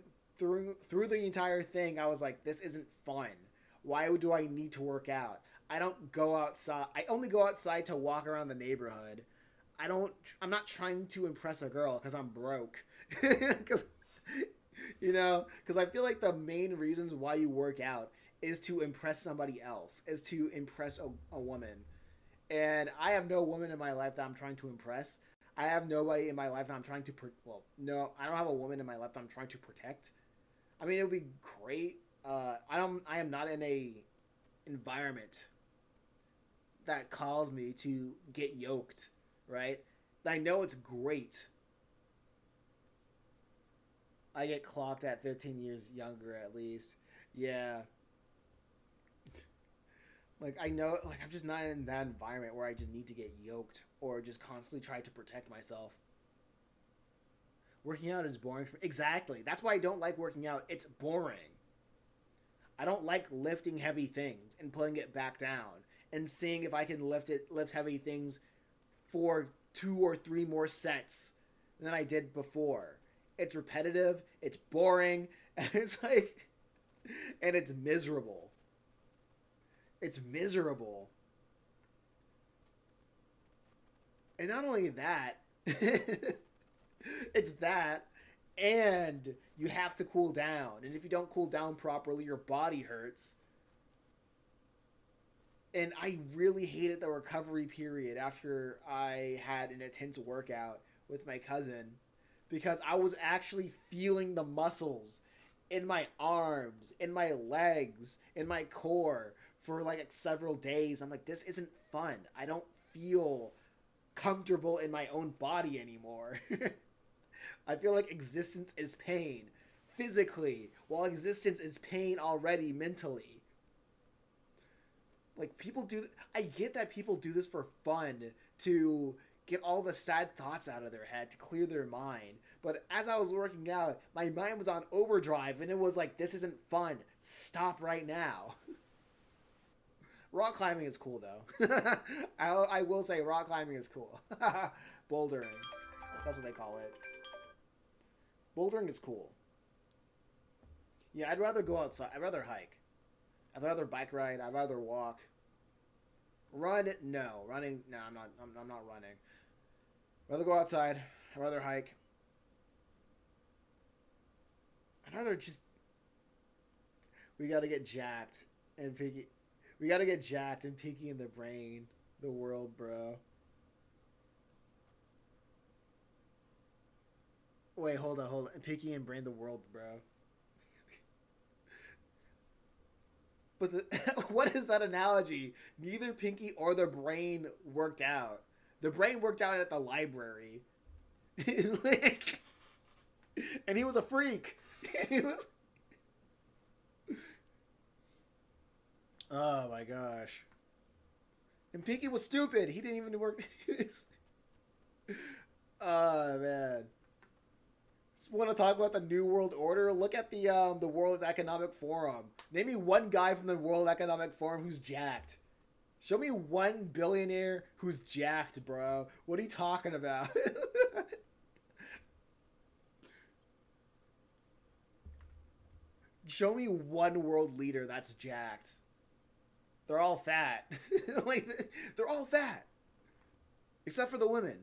the entire thing I was like, this isn't fun. Why do I need to work out? I don't go outside. I only go outside to walk around the neighborhood. I'm not trying to impress a girl because I'm broke. Because because I feel like the main reasons why you work out is to impress somebody else, is to impress a woman. And I have no woman in my life that I'm trying to impress. I have nobody in my life that I'm trying to well, no, I don't have a woman in my life that I'm trying to protect. I mean, it would be great. I am not in a environment that calls me to get yoked, right? I know it's great. I get clocked at 15 years younger at least. Yeah. Like I know like I'm just not in that environment where I just need to get yoked or just constantly try to protect myself. Working out is boring for exactly. That's why I don't like working out. It's boring. I don't like lifting heavy things and putting it back down and seeing if I can lift heavy things for 2 or 3 more sets than I did before. It's repetitive, it's boring, and it's like and it's miserable. It's miserable. And not only that, it's that and you have to cool down. And if you don't cool down properly, your body hurts. And I really hated the recovery period after I had an intense workout with my cousin because I was actually feeling the muscles in my arms, in my legs, in my core for like several days. I'm like, this isn't fun. I don't feel comfortable in my own body anymore. I feel like existence is pain physically, while existence is pain already mentally. Like people do, I get that people do this for fun to get all the sad thoughts out of their head to clear their mind. But as I was working out, my mind was on overdrive and it was like, this isn't fun. Stop right now. Rock climbing is cool though. I will say rock climbing is cool. Bouldering. That's what they call it. Bouldering is cool. Yeah, I'd rather go outside. I'd rather hike. I'd rather bike ride. I'd rather walk. Run? No. Running? No, I'm not. I'm not running. I'd rather go outside. I'd rather hike. I'd rather just. We gotta get jacked and picky. We gotta get jacked and picky in the brain, the world, bro. Wait, hold on. Picky and brain, the world, bro. But what is that analogy? Neither Pinky or the brain worked out. The brain worked out at the library. Like, and he was a freak. He was... Oh my gosh. And Pinky was stupid. He didn't even work. Oh man. Want to talk about the New World Order? Look at the World Economic Forum. Name me one guy from the World Economic Forum who's jacked. Show me one billionaire who's jacked, bro. What are you talking about? Show me one world leader that's jacked. They're all fat. Like they're all fat. Except for the women.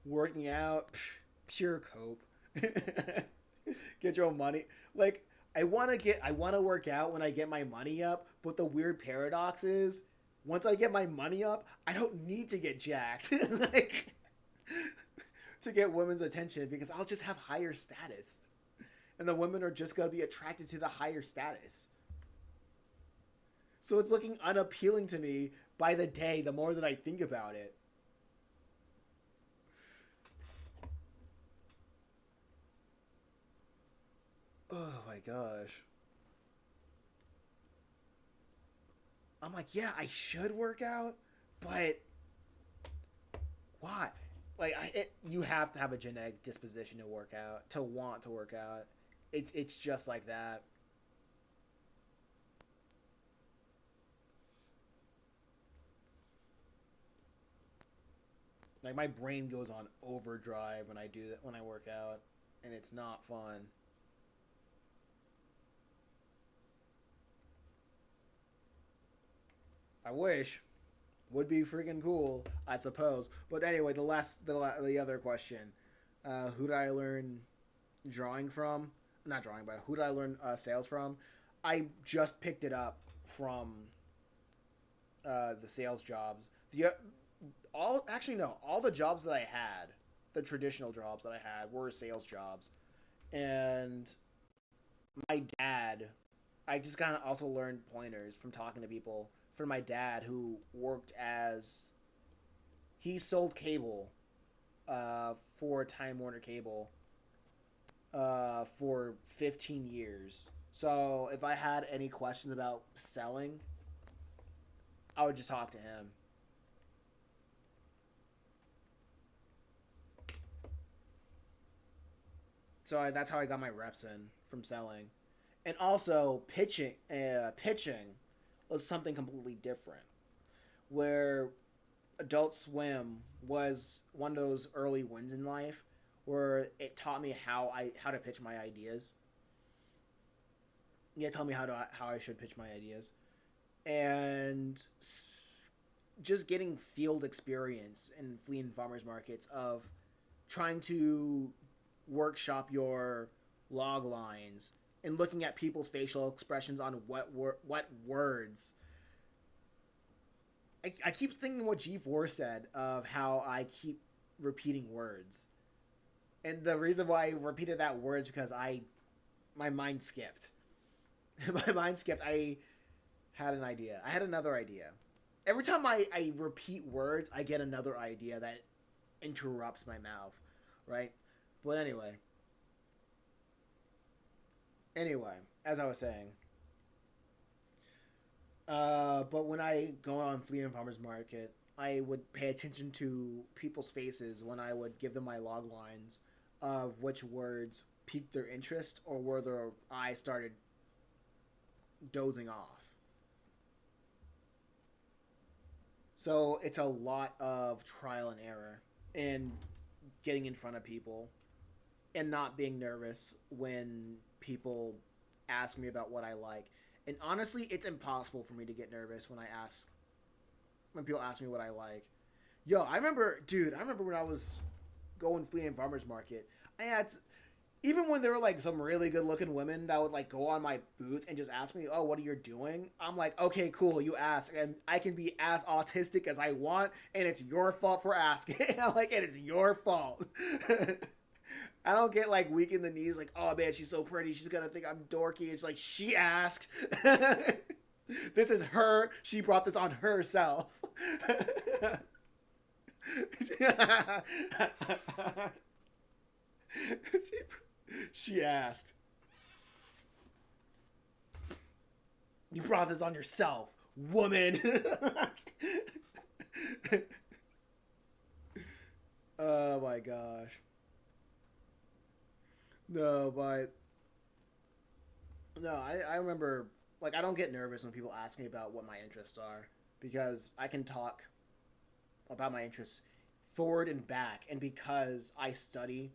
Working out, pure cope. Get your own money. Like I want to work out when I get my money up, but the weird paradox is once I get my money up, I don't need to get jacked. Like to get women's attention because I'll just have higher status. And the women are just going to be attracted to the higher status. So it's looking unappealing to me by the day the more that I think about it. Oh my gosh. I'm like, yeah, I should work out, but why? Like, you have to have a genetic disposition to work out, to want to work out. It's just like that. Like my brain goes on overdrive when I do that when I work out, and it's not fun. I wish. Would be freaking cool, I suppose. But anyway, the other question, who did I learn drawing from? Not drawing, but who did I learn sales from? I just picked it up from the sales jobs. All the jobs that I had, the traditional jobs that I had, were sales jobs, and my dad, I just kind of also learned pointers from talking to people. From my dad, who worked as he sold cable, for Time Warner Cable, for 15 years. So if I had any questions about selling, I would just talk to him. That's how I got my reps in from selling, and also pitching. Pitching was something completely different. Where Adult Swim was one of those early wins in life, where it taught me how to pitch my ideas. Yeah, tell me how I should pitch my ideas, and just getting field experience in flea and farmers markets of trying to workshop your log lines and looking at people's facial expressions on what words. I keep thinking what G4 said of how I keep repeating words, and the reason why I repeated that word is because my mind skipped. My mind skipped. I had an idea. I had another idea. Every time I repeat words, I get another idea that interrupts my mouth, right? But anyway, as I was saying, but when I go on Flea and Farmers Market, I would pay attention to people's faces when I would give them my log lines of which words piqued their interest or where their eyes started dozing off. So it's a lot of trial and error and getting in front of people and not being nervous when people ask me about what I like. And honestly, it's impossible for me to get nervous when people ask me what I like. Yo, I remember when I was going flea and farmers market, even when there were like some really good looking women that would like go on my booth and just ask me, "Oh, what are you doing?" I'm like, "Okay, cool, you ask, and I can be as autistic as I want, and it's your fault for asking." I'm like, "And it's your fault." I don't get like weak in the knees, like, "Oh man, she's so pretty, she's gonna think I'm dorky." It's like, she asked. This is her. She brought this on herself. She asked. You brought this on yourself, woman. Oh my gosh. I remember, like, I don't get nervous when people ask me about what my interests are because I can talk about my interests forward and back, and because I study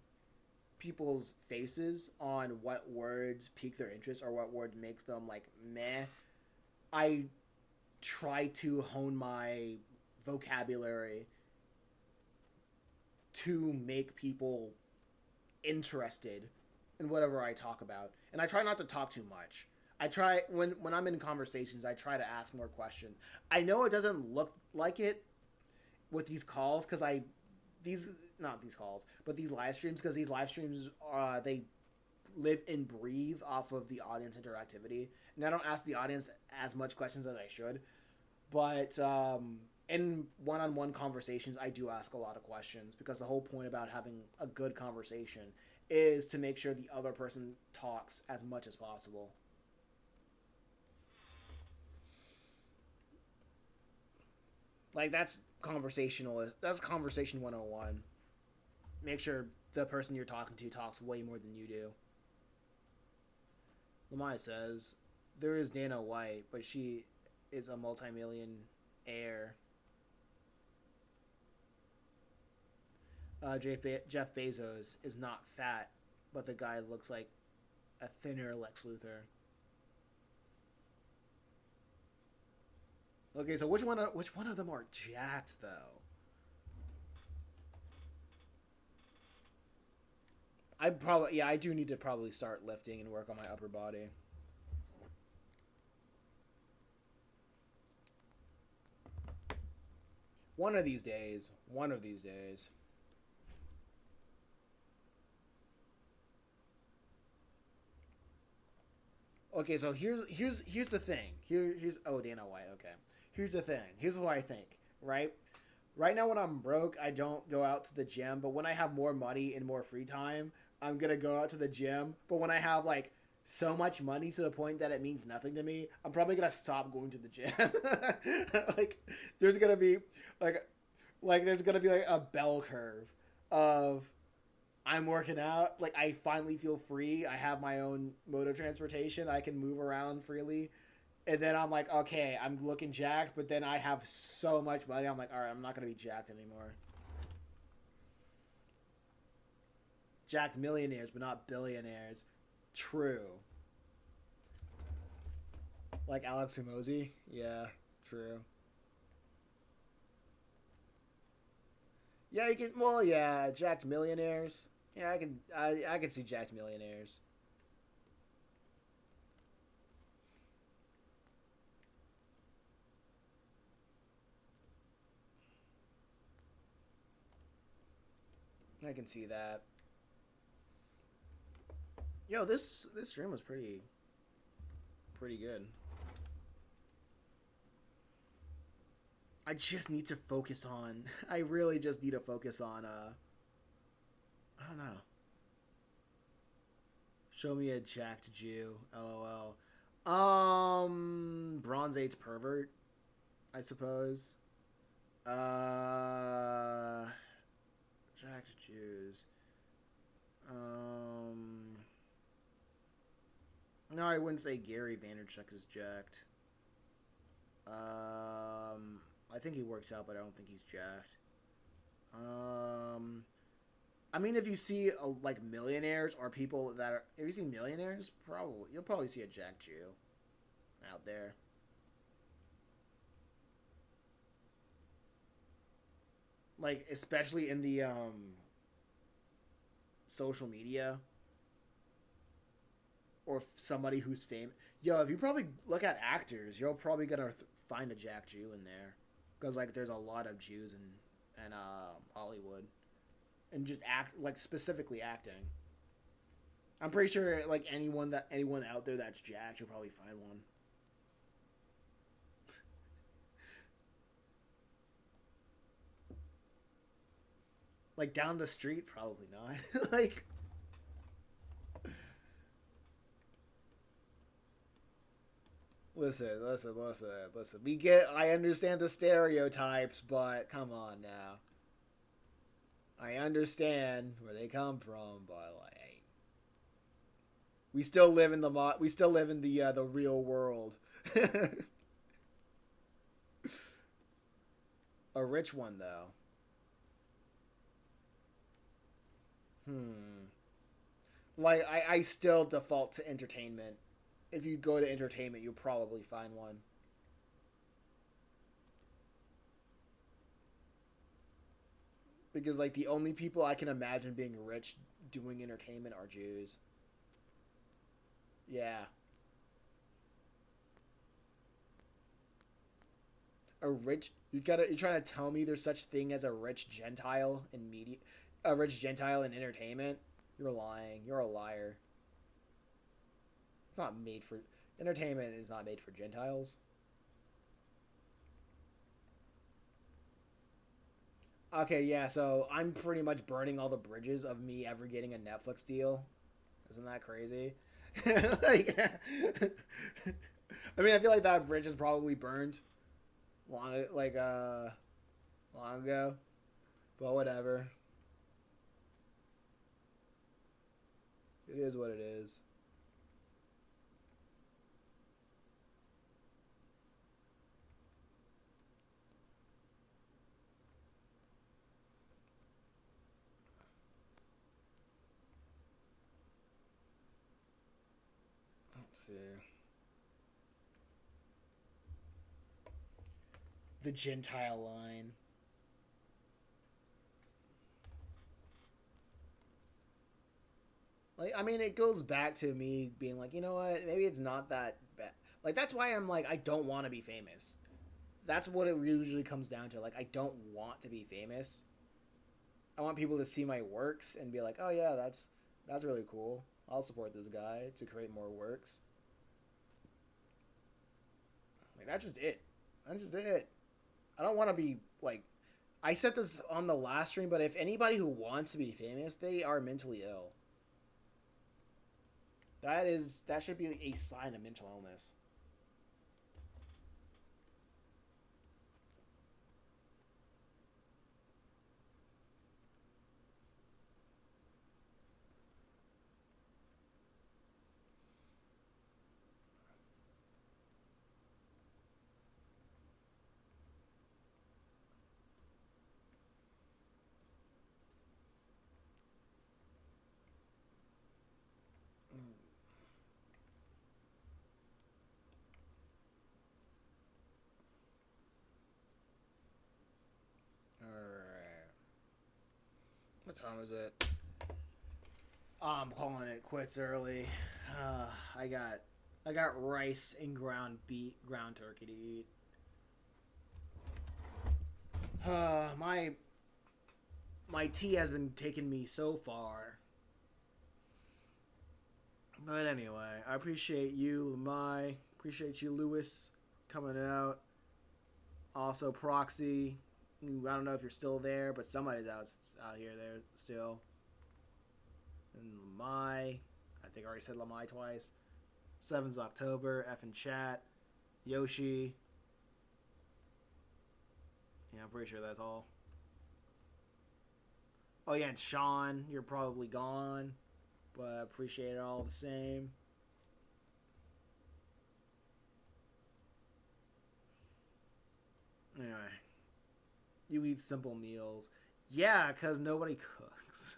people's faces on what words pique their interest or what word makes them like meh, I try to hone my vocabulary to make people interested in whatever I talk about. And I try not to talk too much. I try when I'm in conversations, I try to ask more questions. I know it doesn't look like it with these calls because these not these calls, but these live streams, because these live streams they live and breathe off of the audience interactivity. And I don't ask the audience as much questions as I should, but in one-on-one conversations, I do ask a lot of questions because the whole point about having a good conversation is to make sure the other person talks as much as possible. Like that's conversational. That's conversation 101. Make sure the person you're talking to talks way more than you do. Lamaya says there is Dana White, but she is a multi-million heir. Jeff Bezos is not fat, but the guy looks like a thinner Lex Luthor. Okay, so which one of them are jacked though? I do need to probably start lifting and work on my upper body. One of these days. One of these days. Okay, so here's the thing. Here's oh Dana White. Okay, here's the thing. Here's what I think. Right, right now when I'm broke, I don't go out to the gym. But when I have more money and more free time, I'm gonna go out to the gym. But when I have like so much money to the point that it means nothing to me, I'm probably gonna stop going to the gym. Like, there's gonna be like there's gonna be like a bell curve of I'm working out. Like, I finally feel free. I have my own mode of transportation. I can move around freely. And then I'm like, okay, I'm looking jacked, but then I have so much money. I'm like, all right, I'm not going to be jacked anymore. Jacked millionaires, but not billionaires. True. Like Alex Hormozy? Yeah, true. Yeah, you can. Well, yeah, jacked millionaires. Yeah, I can see jacked millionaires. I can see that. Yo, this stream was pretty good. I just need to focus on. I really just need to focus on. I don't know. Show me a jacked Jew. LOL. Bronze Age pervert, I suppose. Uh, jacked Jews. No, I wouldn't say Gary Vaynerchuk is jacked. I think he works out, but I don't think he's jacked. I mean, if you see like millionaires or people that are, if you see millionaires, probably you'll probably see a jacked Jew out there. Like, especially in the social media, or somebody who's famous. Yo, if you probably look at actors, you're probably gonna find a Jack Jew in there, because like there's a lot of Jews in Hollywood, and just act like specifically acting. I'm pretty sure like anyone out there that's Jack, you'll probably find one. Like down the street, probably not. Like, listen. We get. I understand the stereotypes, but come on now. I understand where they come from, but like, we still live in we still live in the real world. A rich one though. Hmm. Like, I still default to entertainment. If you go to entertainment, you'll probably find one. Because like the only people I can imagine being rich doing entertainment are Jews. Yeah. A rich you're trying to tell me there's such thing as a rich Gentile in media, a rich Gentile in entertainment? You're lying. You're a liar. It's not made for entertainment is not made for Gentiles. Okay, yeah, so I'm pretty much burning all the bridges of me ever getting a Netflix deal. Isn't that crazy? Like, I mean, I feel like that bridge is probably burned like long ago, but whatever. It is what it is. Let's see. The Gentile line. Like, I mean, it goes back to me being like, you know what? Maybe it's not that bad. Like, that's why I'm like, I don't want to be famous. that's what it usually comes down to. Like, I don't want to be famous. I want people to see my works and be like, oh yeah, that's really cool. I'll support this guy to create more works. Like, that's just it. That's just it. I don't want to be like. I said this on the last stream, but if anybody who wants to be famous, they are mentally ill. That should be a sign of mental illness. Alright. What time is it? I'm calling it quits early. I got rice and ground turkey to eat. My tea has been taking me so far. But anyway, I appreciate you, Lamai. Appreciate you, Lewis, coming out. Also, Proxy. I don't know if you're still there, but somebody's out here there still. And Lamai. I think I already said Lamai twice. 7th October. F in chat. Yoshi. Yeah, I'm pretty sure that's all. Oh yeah, and Sean, you're probably gone, but I appreciate it all the same. Anyway, you eat simple meals. Yeah, because nobody cooks.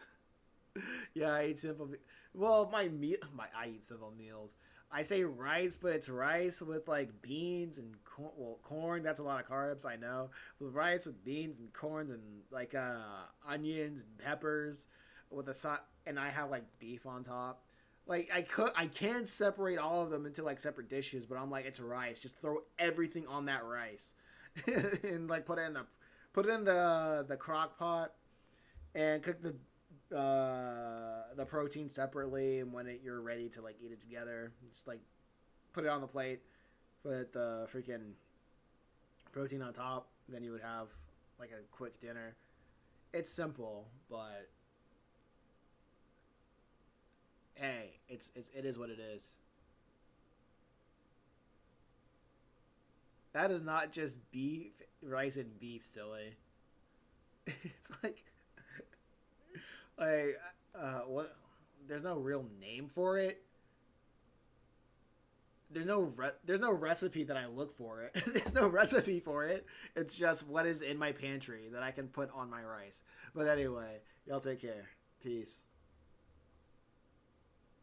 Yeah, I eat simple. Well, I eat simple meals. I say rice, but it's rice with like beans and corn. That's a lot of carbs, I know. With rice with beans and corns and like onions and peppers with and I have like beef on top. Like I can separate all of them into like separate dishes, but I'm like it's rice. Just throw everything on that rice, and like put it in the crock pot, and cook the protein separately, and when you're ready to like eat it together, just like put it on the plate, put the freaking protein on top, then you would have like a quick dinner. It's simple, but hey, it is what it is. That is not just beef, rice and beef, silly. It's like what? There's no real name for it. There's no recipe that I look for it. There's no recipe for it. It's just what is in my pantry that I can put on my rice. But anyway, y'all take care. Peace.